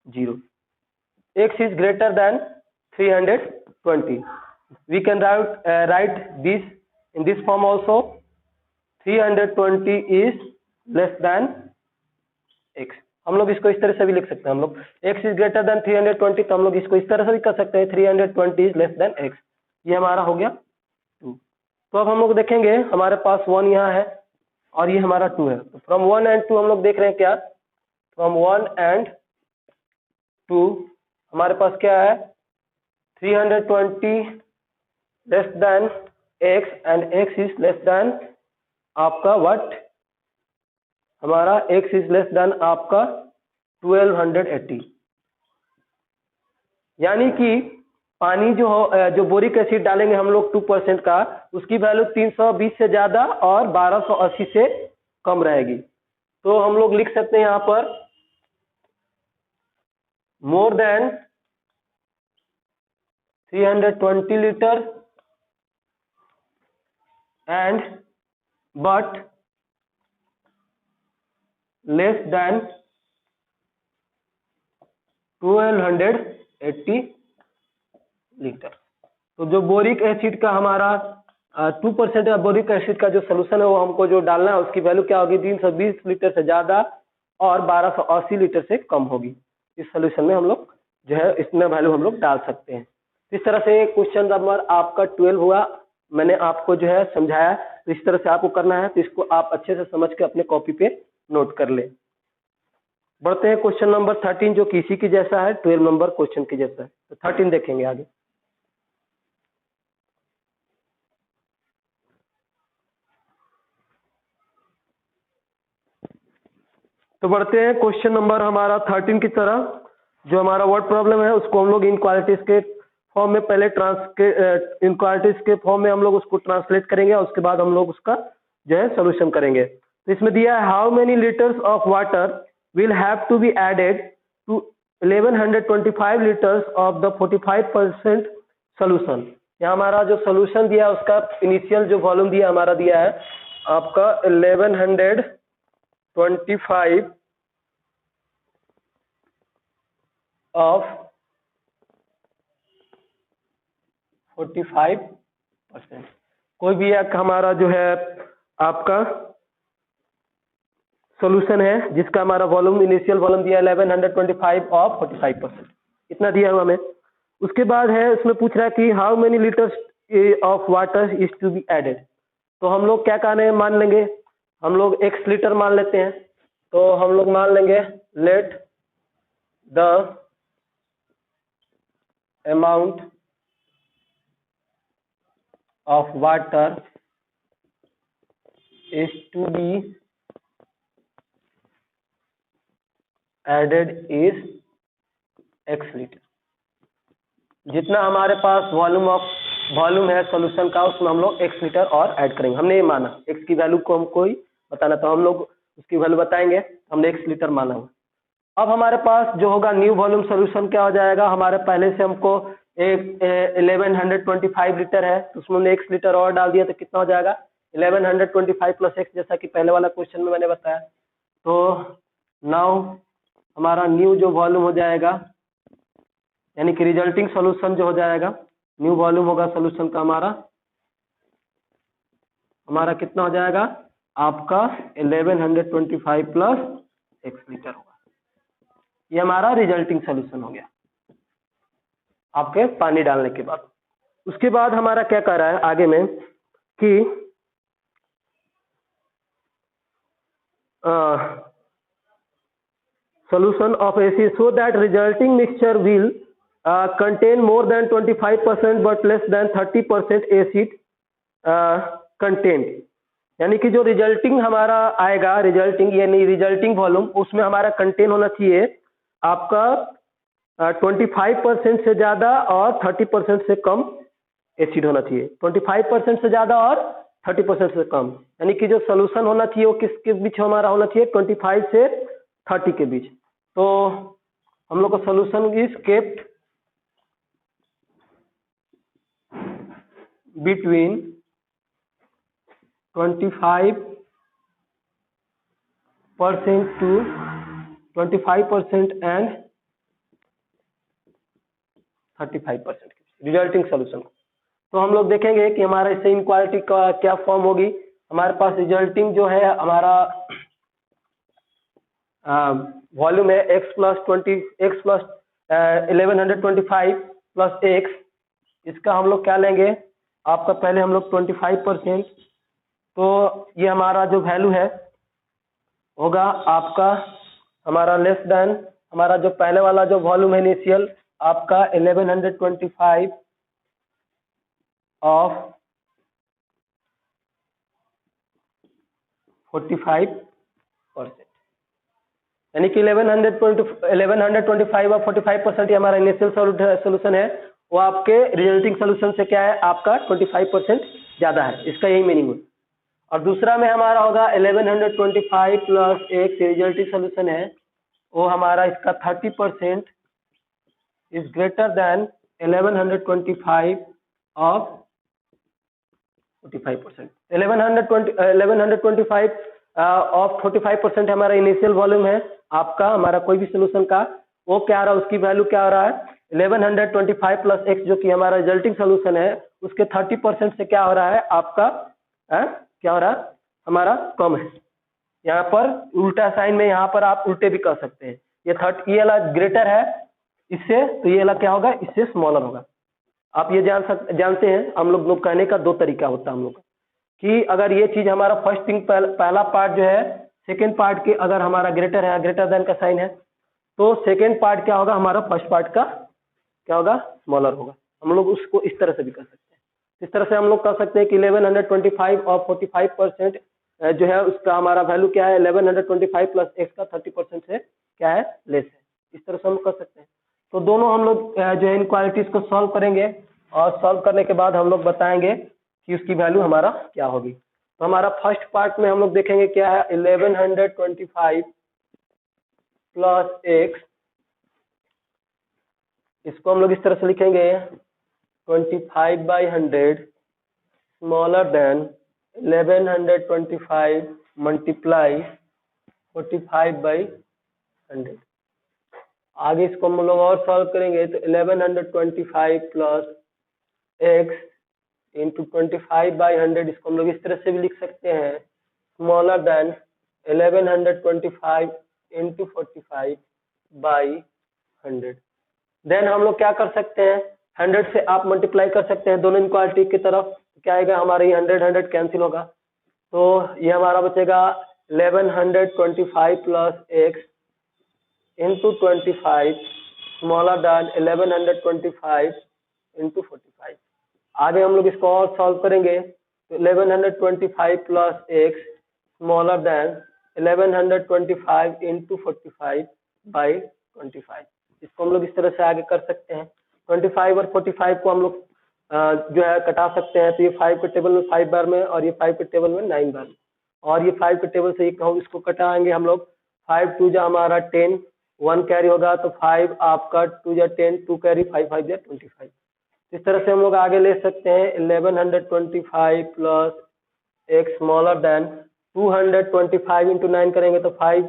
0। x is greater than 320. We can write this in this form also. 320 is less than x. हम लोग इसको इस तरह से भी लिख सकते हैं। हम लोग x is greater than 320 तो हम लोग इसको इस तरह से भी कर सकते हैं 320 is less than x। ये हमारा हो गया 2। तो अब हम लोग देखेंगे हमारे पास 1 यहाँ है और ये हमारा 2 है। तो फ्रॉम 1 and 2 हम लोग देख रहे हैं क्या, फ्रॉम 1 and 2 हमारे पास क्या है 320 less than x and x is less than आपका व्हाट, हमारा x इज लेस देन आपका 1280। यानी कि पानी जो बोरिक एसिड डालेंगे हम लोग 2% का, उसकी वैल्यू 320 से ज्यादा और 1280 से कम रहेगी। तो हम लोग लिख सकते हैं यहाँ पर more than 320 liter and but less than 1280 litre. तो जो बोरिक एसिड का हमारा 2% बोरिक एसिड का जो सोल्यूशन है वो हमको जो डालना है उसकी वैल्यू क्या होगी 320 लीटर से ज्यादा और 1280 लीटर से कम होगी। इस सोल्यूशन में हम लोग जो है इसमें वैल्यू हम लोग डाल सकते हैं। इस तरह से क्वेश्चन नंबर आपका 12 हुआ। मैंने आपको जो है समझाया, तो इस तरह से आपको करना है। तो इसको आप अच्छे से समझ के अपने कॉपी पे नोट कर ले। बढ़ते हैं क्वेश्चन नंबर 13 जो कि इसी की जैसा है, 12 नंबर क्वेश्चन की जैसा है। तो 13 देखेंगे आगे। तो बढ़ते हैं क्वेश्चन नंबर हमारा 13 की तरह। जो हमारा वर्ड प्रॉब्लम है उसको हम लोग इनक्वालिटीज के फॉर्म में पहले इनक्वालिटीज के फॉर्म में हम लोग उसको ट्रांसलेट करेंगे और उसके बाद हम लोग उसका जो है सोल्यूशन करेंगे। तो इसमें दिया है how many litres of water will have to be added to 1125 litres of the 45% solution. यहाँ हमारा जो सोल्यूशन दिया है उसका इनिशियल जो वॉल्यूम दिया हमारा दिया है आपका 1125 of 45%। कोई भी एक हमारा जो है आपका सॉल्यूशन है जिसका हमारा वॉल्यूम इनिशियल वॉल्यूम दिया 1125 ऑफ 45%, इतना दिया हुआ हमें। उसके बाद है उसमें पूछ रहा है कि how many litres of water is to be added. तो हम लोग क्या कहने मान लेंगे, हम लोग x लीटर मान लेते हैं। तो हम लोग मान लेंगे let the amount of water is to be added is x litre. जितना हमारे पास वॉल्यूम है सॉल्यूशन का उसमें हम लोग x लीटर और ऐड करेंगे। हमने ये माना x की वैल्यू को हमको ही बताना, तो हम लोग उसकी वैल्यू बताएंगे। हमने x लीटर माना हुआ। अब हमारे पास जो होगा न्यू वॉल्यूम सोल्यूशन क्या हो जाएगा, हमारे पहले से हमको एक 1125 लीटर है तो उसमें हमने x लीटर और डाल दिया तो कितना हो जाएगा 1125 प्लस x, जैसा कि पहले वाला क्वेश्चन में मैंने बताया। तो नाउ हमारा न्यू जो वॉल्यूम हो जाएगा यानी कि रिजल्टिंग सॉल्यूशन जो हो जाएगा, न्यू वॉल्यूम होगा सॉल्यूशन का हमारा कितना हो जाएगा आपका 1125 प्लस x लीटर होगा। ये हमारा रिजल्टिंग सोल्यूशन हो गया आपके पानी डालने के बाद। उसके बाद हमारा क्या कर रहा है आगे में कि solution of acid so that resulting mixture will contain more than 25% but less than 30% acid content। यानी कि जो रिजल्टिंग हमारा आएगा, रिजल्टिंग यानी रिजल्टिंग वॉल्यूम, उसमें हमारा कंटेन होना चाहिए आपका 25% से ज्यादा और 30% से कम एसिड होना चाहिए। 25% से ज्यादा और 30% से कम, यानी कि जो सोल्यूशन होना चाहिए वो किसके बीच हमारा होना चाहिए, 25 से 30 के बीच। तो हम लोग का solution is kept between 25% to 25% and 35% resulting solution. तो हम लोग देखेंगे कि हमारा इससे इनक्वालिटी का क्या फॉर्म होगी। हमारे पास रिजल्टिंग जो है हमारा वॉल्यूम है x प्लस 1125 प्लस x। इसका हम लोग क्या लेंगे, आपका पहले हम लोग 25%, तो ये हमारा जो वैल्यू है होगा आपका हमारा लेस देन हमारा जो पहले वाला जो वॉल्यूम है इनिशियल आपका 1125 ऑफ 45%, यानी कि 1125 और 45% हमारा इनिशियल सोल्यूशन है, वो आपके रिजल्टिंग सोल्यूशन से क्या है आपका 25% ज्यादा है, इसका यही मीनिंग है। और दूसरा में हमारा होगा 1125 प्लस एक रिजल्टिंग सोल्यूशन है, वो हमारा इसका 30% is greater than 1125 of 45%। 1125 of 45% हमारा इनिशियल वॉल्यूम है आपका, हमारा कोई भी सोल्यूशन का, वो क्या आ रहा है, उसकी वैल्यू क्या आ रहा है 1125 प्लस x, जो कि हमारा रिजल्टिंग सोल्यूशन है, उसके 30% से क्या हो रहा है आपका क्या हो रहा है हमारा कम है। यहाँ पर उल्टा साइन में यहाँ पर आप उल्टे भी कर सकते हैं, ये ये वाला ग्रेटर है इससे, तो ये वाला क्या होगा इससे स्मॉलर होगा। आप ये जानते हैं, हम लोग कहने का दो तरीका होता है हम लोग का, कि अगर ये चीज हमारा फर्स्ट थिंग पहला पार्ट जो है सेकेंड पार्ट के अगर हमारा ग्रेटर है, ग्रेटर देन का साइन है, तो सेकेंड पार्ट क्या होगा हमारा फर्स्ट पार्ट का क्या होगा स्मॉलर होगा। हम लोग उसको इस तरह से भी कर सकते हैं। इस तरह से हम लोग कर सकते हैं कि 1125 और 45% जो है उसका हमारा वैल्यू क्या है 1125 प्लस एक्स का 30% से क्या है लेस है। इस तरह से हम कर सकते हैं। तो दोनों हम लोग जो है इनक्वालिटीज को सॉल्व करेंगे और सॉल्व करने के बाद हम लोग बताएंगे कि उसकी वैल्यू हमारा क्या होगी। तो हमारा फर्स्ट पार्ट में हम लोग देखेंगे क्या है 1125 प्लस एक्स, इसको हम लोग इस तरह से लिखेंगे 25/100 स्मॉलर देन 1125 मल्टीप्लाई 45/100। आगे इसको हम लोग और सॉल्व करेंगे तो 1125 प्लस एक्स इंटू 25/100, इसको हम लोग इस तरह से भी लिख सकते हैं स्मॉलर देन 1125 इंटू 45/100। देन हम लोग क्या कर सकते हैं 100 से आप मल्टीप्लाई कर सकते हैं दोनों इनक्वालिटी की तरफ, क्या आएगा हमारे ये 100 कैंसिल होगा, तो ये हमारा बचेगा 1125 plus x into 25 smaller than 1125 into 45। आगे हम लोग इसको और सॉल्व करेंगे तो 1125 plus x smaller than 1125 into 45/25। इसको हम लोग इस तरह से आगे कर सकते हैं। 25 और 45 को हम लोग जो है कटा सकते हैं, तो ये 5 के टेबल में 5 बार में और ये 5 के टेबल में 9 बार में, और ये 5 के टेबल से इसको कटाएंगे हम लोग। 5 2 जा हमारा 10, 1 कैरी होगा तो 5 आपका 2 जा 10, 2 कैरी 5 5 जा 25। इस तरह से हम लोग आगे ले सकते हैं 1125 प्लस एक स्मॉलर देन 225 इंटू 9 करेंगे तो 5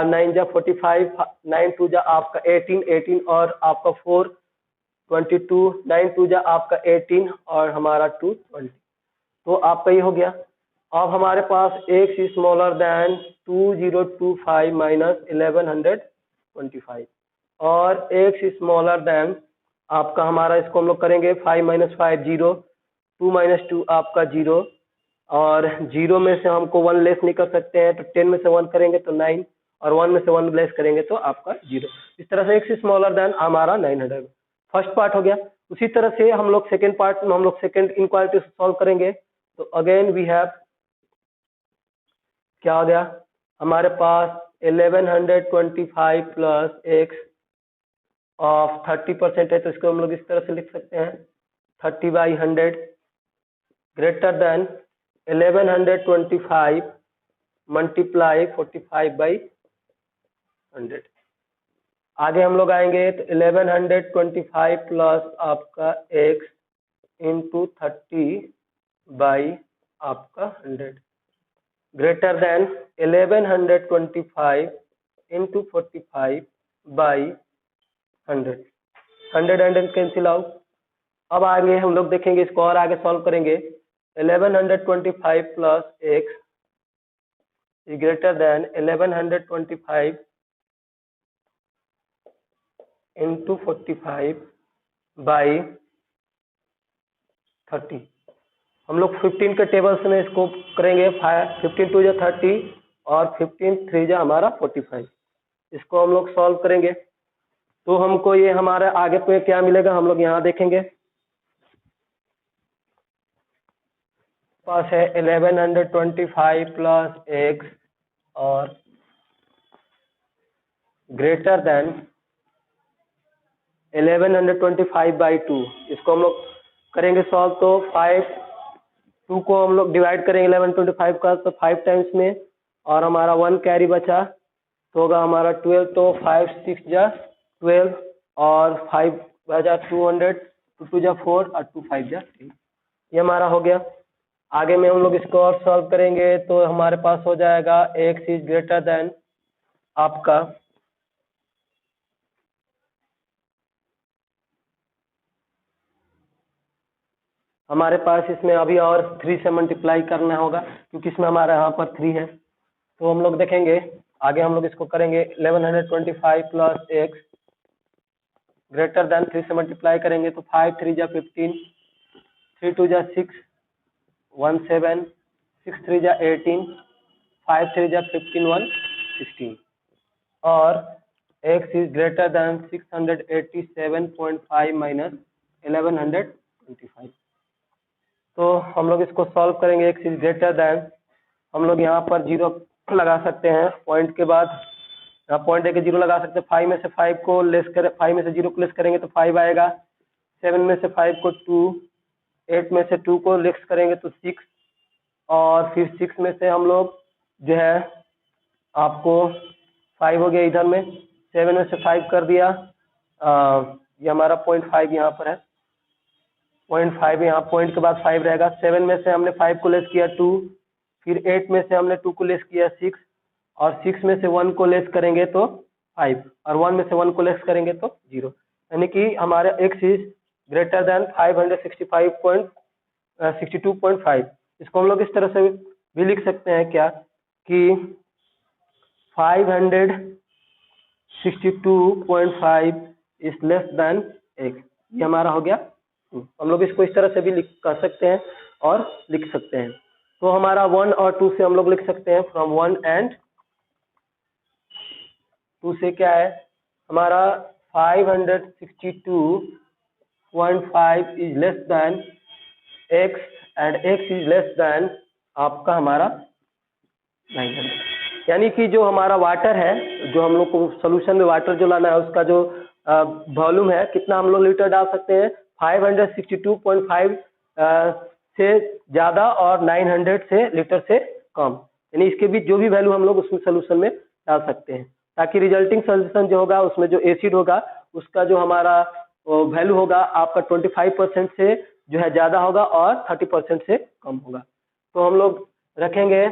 9 जा 45, 9 2 जा आपका 18 और आपका 4 22, 9 2 जा आपका 18 और हमारा 2 20। तो आपका ये हो गया। अब हमारे पास x is smaller then 2025 minus 1125 और x इज स्मॉलर देन आपका हमारा इसको हम लोग करेंगे 5 माइनस 5 0, 2 माइनस 2 आपका 0 और 0 में से हमको 1 लेस नहीं कर सकते हैं, तो 10 में से 1 करेंगे तो 9 और 1 में से 1 लेस करेंगे तो आपका 0। इस तरह से x स्मॉलर देन हमारा 900 फर्स्ट पार्ट हो गया। उसी तरह से हम लोग सेकेंड पार्ट में हम लोग सेकेंड इनक्वालिटी सॉल्व करेंगे। तो अगेन वी हैव क्या हो गया हमारे पास 1125 प्लस x ऑफ 30% है, तो इसको हम लोग इस तरह से लिख सकते हैं 30/100 ग्रेटर देन 1125 मल्टीप्लाई 45/100। आगे हम लोग आएंगे तो 1125 प्लस आपका x इंटू 30 आपका 100 greater than 1125 into 45/100। 100 cancel out. अब आगे हम लोग देखेंगे इसको और आगे सॉल्व करेंगे। 1125 plus x is greater than 1125 into 45/30। हम लोग 15 के टेबल्स में इसको करेंगे। 15 2 जा 30 और 15 3 जा हमारा 45। इसको हम लोग सॉल्व करेंगे तो हमको ये हमारा आगे पे क्या मिलेगा हम लोग यहाँ देखेंगे। पास है 1125 प्लस x और ग्रेटर देन 1125/2। इसको हम लोग करेंगे सॉल्व तो 2 को हम लोग डिवाइड करेंगे 1125 का तो 5 टाइम्स में और हमारा 1 कैरी बचा तो होगा हमारा 12। तो 5 6 जा 12 और 5 बजा 200, 2 2 जा 4 और 2 5 जा 3। ये हमारा हो गया। आगे में हम लोग इसको और सॉल्व करेंगे तो हमारे पास हो जाएगा x इज ग्रेटर देन आपका हमारे पास इसमें अभी और 3 से मल्टीप्लाई करना होगा क्योंकि इसमें हमारा यहाँ पर 3 है। तो हम लोग देखेंगे आगे हम लोग इसको करेंगे 1125 प्लस x ग्रेटर देन 3 से मल्टीप्लाई करेंगे तो 5 3 जा 15, 3 2 जा 6, 1 7, 6 3 जा 18, 5 3 जा 15 1 16 और x is greater than 687.5 minus 1125। तो हम लोग इसको सॉल्व करेंगे। x इज ग्रेटर देन हम लोग यहाँ पर 0 लगा सकते हैं पॉइंट के बाद, यहाँ पॉइंट देके 0 लगा सकते हैं। 5 में से 5 को लेस करें, 5 में से 0 को लेस करेंगे तो 5 आएगा। 7 में से 5 को 2, 8 में से 2 को लेस करेंगे तो 6 और फिर 6 में से हम लोग जो है आपको 5 हो गया इधर में, 7 में से 5 कर दिया ये हमारा 0.5 यहाँ पर है 0.5 यहाँ पॉइंट के बाद 5 रहेगा। 7 में से हमने 5 को लेस किया 2, फिर 8 में से हमने 2 को लेस किया 6 और 6 में से 1 को लेस करेंगे तो 5 और 1 में से 1 को लेस करेंगे तो 0, यानी कि हमारा x इज ग्रेटर देन 562.5। इसको हम लोग इस तरह से भी लिख सकते हैं क्या कि 562.5 इज लेस देन x। ये हमारा हो गया। हम लोग इसको इस तरह से भी कर सकते हैं और लिख सकते हैं। तो हमारा 1 और 2 से हम लोग लिख सकते हैं फ्रॉम 1 एंड 2 से क्या है हमारा 562.5 is less than x and x is less than आपका हमारा 900। यानी कि जो हमारा वाटर है, जो हम लोग को सोल्यूशन में वाटर जो लाना है उसका जो वॉल्यूम है कितना हम लोग लीटर डाल सकते हैं 562.5 से ज़्यादा और 900 से लीटर से कम, यानी इसके बीच जो भी वैल्यू हम लोग उसमें सोल्यूशन में डाल सकते हैं ताकि रिजल्टिंग सोल्यूशन जो होगा उसमें जो एसिड होगा उसका जो हमारा वैल्यू होगा आपका 25% से जो है ज़्यादा होगा और 30% से कम होगा। तो हम लोग रखेंगे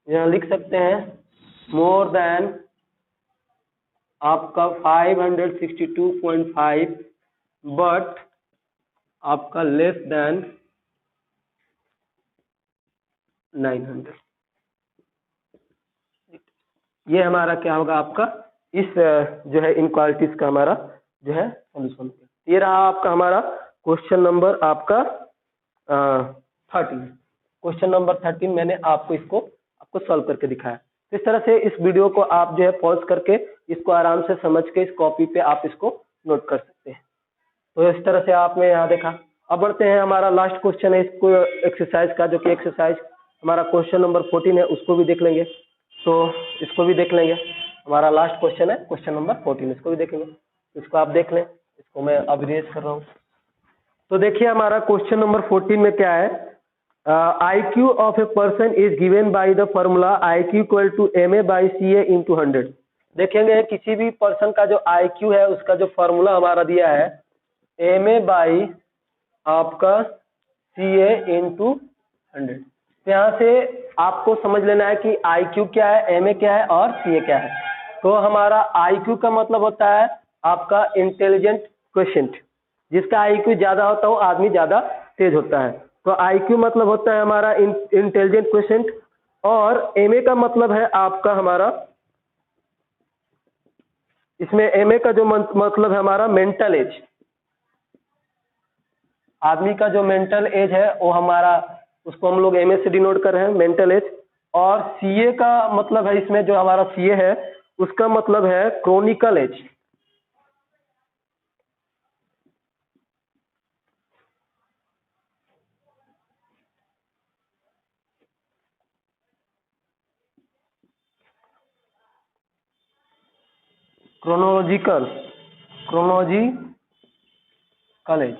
यहाँ लिख सकते हैं मोर देन आपका 562.5 बट आपका लेस देन 900। ये हमारा क्या होगा आपका इस जो है इनक्वालिटीज का हमारा जो है सोल्यूशन। ये रहा आपका हमारा क्वेश्चन नंबर आपका 13। क्वेश्चन नंबर 13 मैंने आपको सॉल्व करके दिखाया। इस तरह से इस वीडियो को आप जो है पॉज करके इसको आराम से समझ के इस कॉपी पे आप इसको नोट कर सकते हैं। तो इस तरह से आपने यहाँ देखा। अब बढ़ते हैं, हमारा लास्ट क्वेश्चन है इसको एक्सरसाइज का, जो कि एक्सरसाइज हमारा क्वेश्चन नंबर 14 है, उसको भी देख लेंगे। तो इसको भी देख लेंगे। हमारा लास्ट क्वेश्चन है क्वेश्चन नंबर 14, इसको भी देखेंगे। इसको आप देख लें, इसको मैं अब रेज कर रहा हूँ। तो देखिए हमारा क्वेश्चन नंबर 14 में क्या है, IQ of a person is given by the formula IQ equal to MA by CA into 100। देखेंगे किसी भी पर्सन का जो IQ है उसका जो फॉर्मूला हमारा दिया है MA बाई आपका CA इंटू 100। तो यहाँ से आपको समझ लेना है कि IQ क्या है, MA क्या है और CA क्या है। तो हमारा IQ का मतलब होता है आपका इंटेलिजेंट क्वेश्चंट, जिसका IQ ज्यादा होता है वो आदमी ज्यादा तेज होता है। तो IQ मतलब होता है हमारा इंटेलिजेंट क्वेश्चंट, और MA का मतलब है आपका हमारा, इसमें MA का जो मतलब है हमारा मेंटल एज। आदमी का जो मेंटल एज है वो हमारा, उसको हम लोग MA से डिनोट कर रहे हैं, मेंटल एज। और CA का मतलब है, इसमें जो हमारा CA है उसका मतलब है क्रोनिकल एज। Chronological age.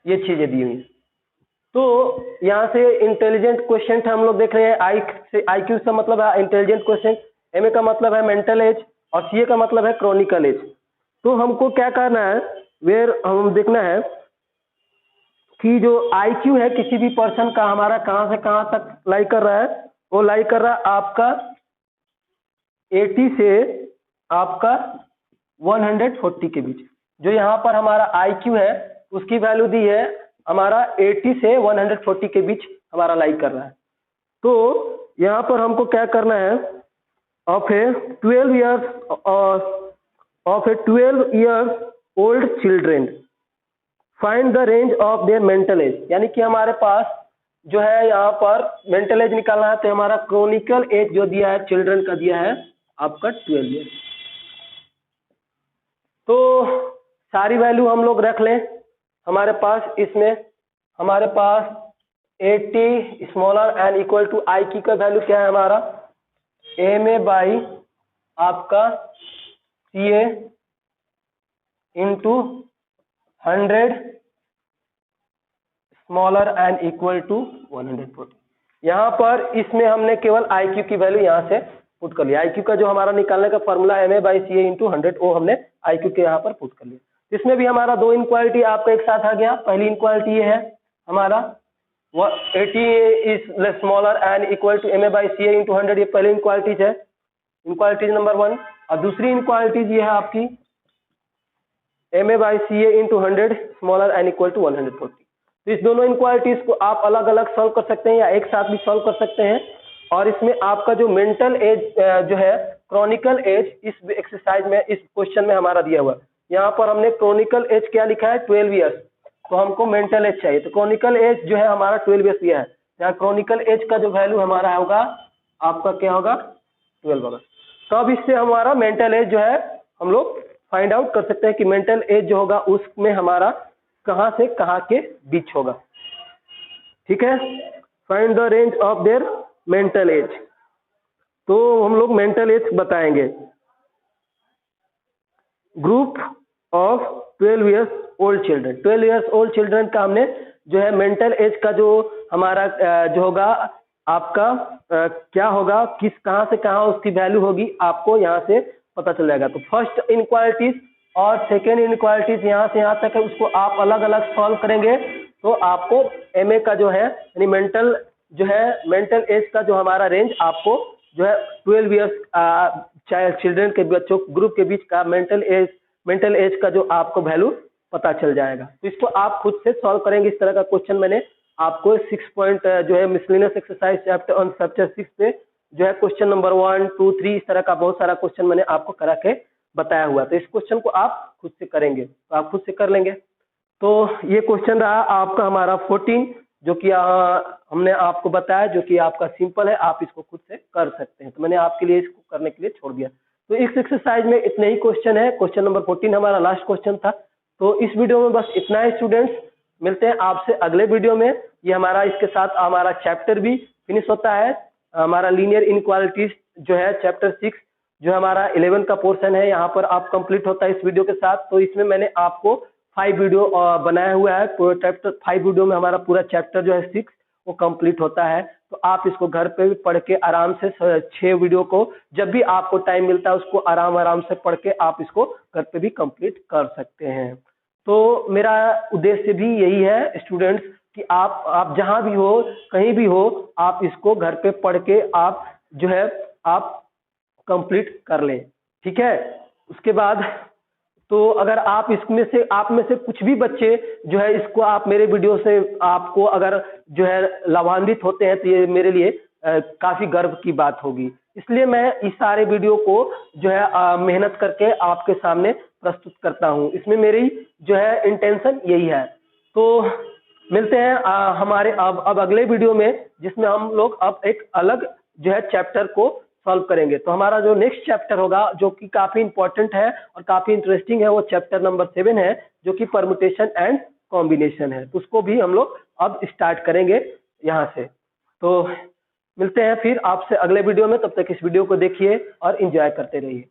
ये चीजें दी हुई। तो यहाँ से इंटेलिजेंट क्वेश्चन हम लोग देख रहे हैं। IQ से मतलब है इंटेलिजेंट क्वेश्चन, MA का मतलब है मेंटल एज, और CA का मतलब है क्रोनिकल एज। तो हमको क्या करना है, हम देखना है कि जो IQ है किसी भी पर्सन का हमारा कहाँ से कहाँ तक लाई कर रहा है। वो लाई कर रहा है आपका 80 से आपका 140 के बीच। जो यहाँ पर हमारा IQ है उसकी वैल्यू दी है हमारा 80 से 140 के बीच हमारा लाइक कर रहा है। तो यहाँ पर हमको क्या करना है, of A 12 years old children find the range of their mental as. यानी कि हमारे पास जो है यहाँ पर मेंटल एज निकालना है। तो हमारा क्रोनिकल एज जो दिया है चिल्ड्रन का दिया है आपका 12 ईयर। तो सारी वैल्यू हम लोग रख लें हमारे पास। इसमें हमारे पास 80 smaller and equal to IQ का वैल्यू क्या है हमारा MA बाई आपका CA into 100 smaller and equal to 140। यहाँ पर इसमें हमने केवल IQ की वैल्यू यहाँ से पुट कर लिया। IQ का जो हमारा निकालने का formula MA by CA into 100 वो हमने IQ के यहाँ पर पुट कर लिया। इसमें भी हमारा दो इनक्वालिटी आपका एक साथ आ गया। पहली इनक्वालिटी ये है हमारा 80 is smaller and equal to MA by CA into 100। ये पहली इनक्वालिटीज है, इनक्वालिटीज नंबर 1। और दूसरी इनक्वालिटीज ये है आपकी MA by CA into 100 smaller and equal to 140। तो इस दोनों इनक्वालिटीज को आप अलग अलग सॉल्व कर सकते हैं या एक साथ भी सॉल्व कर सकते हैं। और इसमें आपका जो मेंटल एज जो है क्रोनिकल एज इस एक्सरसाइज में, इस क्वेश्चन में हमारा दिया हुआ। यहाँ पर हमने क्रोनिकल एज क्या लिखा है 12 ईयर्स, तो हमको मेंटल एज चाहिए। तो क्रोनिकल एज जो है हमारा 12 ईयर्स दिया है। यहाँ क्रोनिकल एज का जो वैल्यू हमारा होगा आपका क्या होगा 12 होगा। तो अब इससे हमारा मेंटल एज जो है हम लोग फाइंड आउट कर सकते हैं कि मेंटल एज जो होगा उसमें हमारा कहाँ से कहाँ के बीच होगा। ठीक है, find the range of their mental as. तो हम लोग मेंटल एज बताएंगे। Group of 12 years old children. 12 years old children का हमने जो है मेंटल एज का जो हमारा जो होगा आपका क्या होगा, किस कहाँ से कहाँ उसकी वैल्यू होगी आपको यहाँ से पता चल जाएगा। तो फर्स्ट इनक्वालिटीज और सेकेंड इनक्वालिटीज यहाँ से यहाँ तक है, उसको आप अलग अलग सॉल्व करेंगे तो आपको MA का जो है यानी मेंटल जो है मेंटल एज का जो हमारा रेंज आपको जो है 12 ईयर्स चाइल्ड चिल्ड्रन के बच्चों ग्रुप के बीच का मेंटल एज का जो आपको वैल्यू पता चल जाएगा। तो इसको आप खुद से सॉल्व करेंगे। इस तरह का क्वेश्चन मैंने आपको 6 पॉइंट जो है miscellaneous exercise chapter on chapter 6 पे जो है क्वेश्चन नंबर 1, 2, 3 इस तरह का बहुत सारा क्वेश्चन मैंने आपको करा के बताया हुआ। तो इस क्वेश्चन को आप खुद से करेंगे, तो आप खुद से कर लेंगे। तो ये क्वेश्चन रहा आपका हमारा 14, जो कि हमने आपको बताया, जो कि आपका सिंपल है, आप इसको खुद से कर सकते हैं। तो मैंने आपके लिए इसको करने के लिए छोड़ दिया। तो इस एक्सरसाइज में इतने ही क्वेश्चन है। क्वेश्चन नंबर 14 हमारा लास्ट क्वेश्चन था। तो इस वीडियो में बस इतना है स्टूडेंट्स। मिलते हैं आपसे अगले वीडियो में। ये हमारा इसके साथ हमारा चैप्टर भी फिनिश होता है। हमारा लीनियर इनइक्वालिटीज जो है चैप्टर 6 जो हमारा 11 का पोर्शन है, यहाँ पर आप कंप्लीट होता है इस वीडियो के साथ। तो इसमें मैंने आपको 5 वीडियो बनाया हुआ है। पूरा चैप्टर 5 वीडियो में हमारा पूरा चैप्टर जो है 6 वो कंप्लीट होता है। तो आप इसको घर पे भी पढ़ के आराम से 6 वीडियो को जब भी आपको टाइम मिलता है उसको आराम से पढ़ के आप इसको घर पे भी कंप्लीट कर सकते हैं। तो मेरा उद्देश्य भी यही है स्टूडेंट्स कि आप जहां भी हो, कहीं भी हो, आप इसको घर पे पढ़ के आप जो है आप कंप्लीट कर लें, ठीक है। उसके बाद तो अगर आप इसमें से आप में से कुछ भी बच्चे जो है इसको आप मेरे वीडियो से आपको अगर जो है लाभान्वित होते हैं तो ये मेरे लिए काफी गर्व की बात होगी। इसलिए मैं इस सारे वीडियो को जो है मेहनत करके आपके सामने प्रस्तुत करता हूँ। इसमें मेरी जो है इंटेंशन यही है। तो मिलते हैं हमारे अब अगले वीडियो में, जिसमें हम लोग अब एक अलग जो है चैप्टर को सॉल्व करेंगे। तो हमारा जो नेक्स्ट चैप्टर होगा जो कि काफी इंपॉर्टेंट है और काफी इंटरेस्टिंग है, वो चैप्टर नंबर 7 है, जो कि परमुटेशन एंड कॉम्बिनेशन है। तो उसको भी हम लोग अब स्टार्ट करेंगे यहाँ से। तो मिलते हैं फिर आपसे अगले वीडियो में। तब तक इस वीडियो को देखिए और एंजॉय करते रहिए।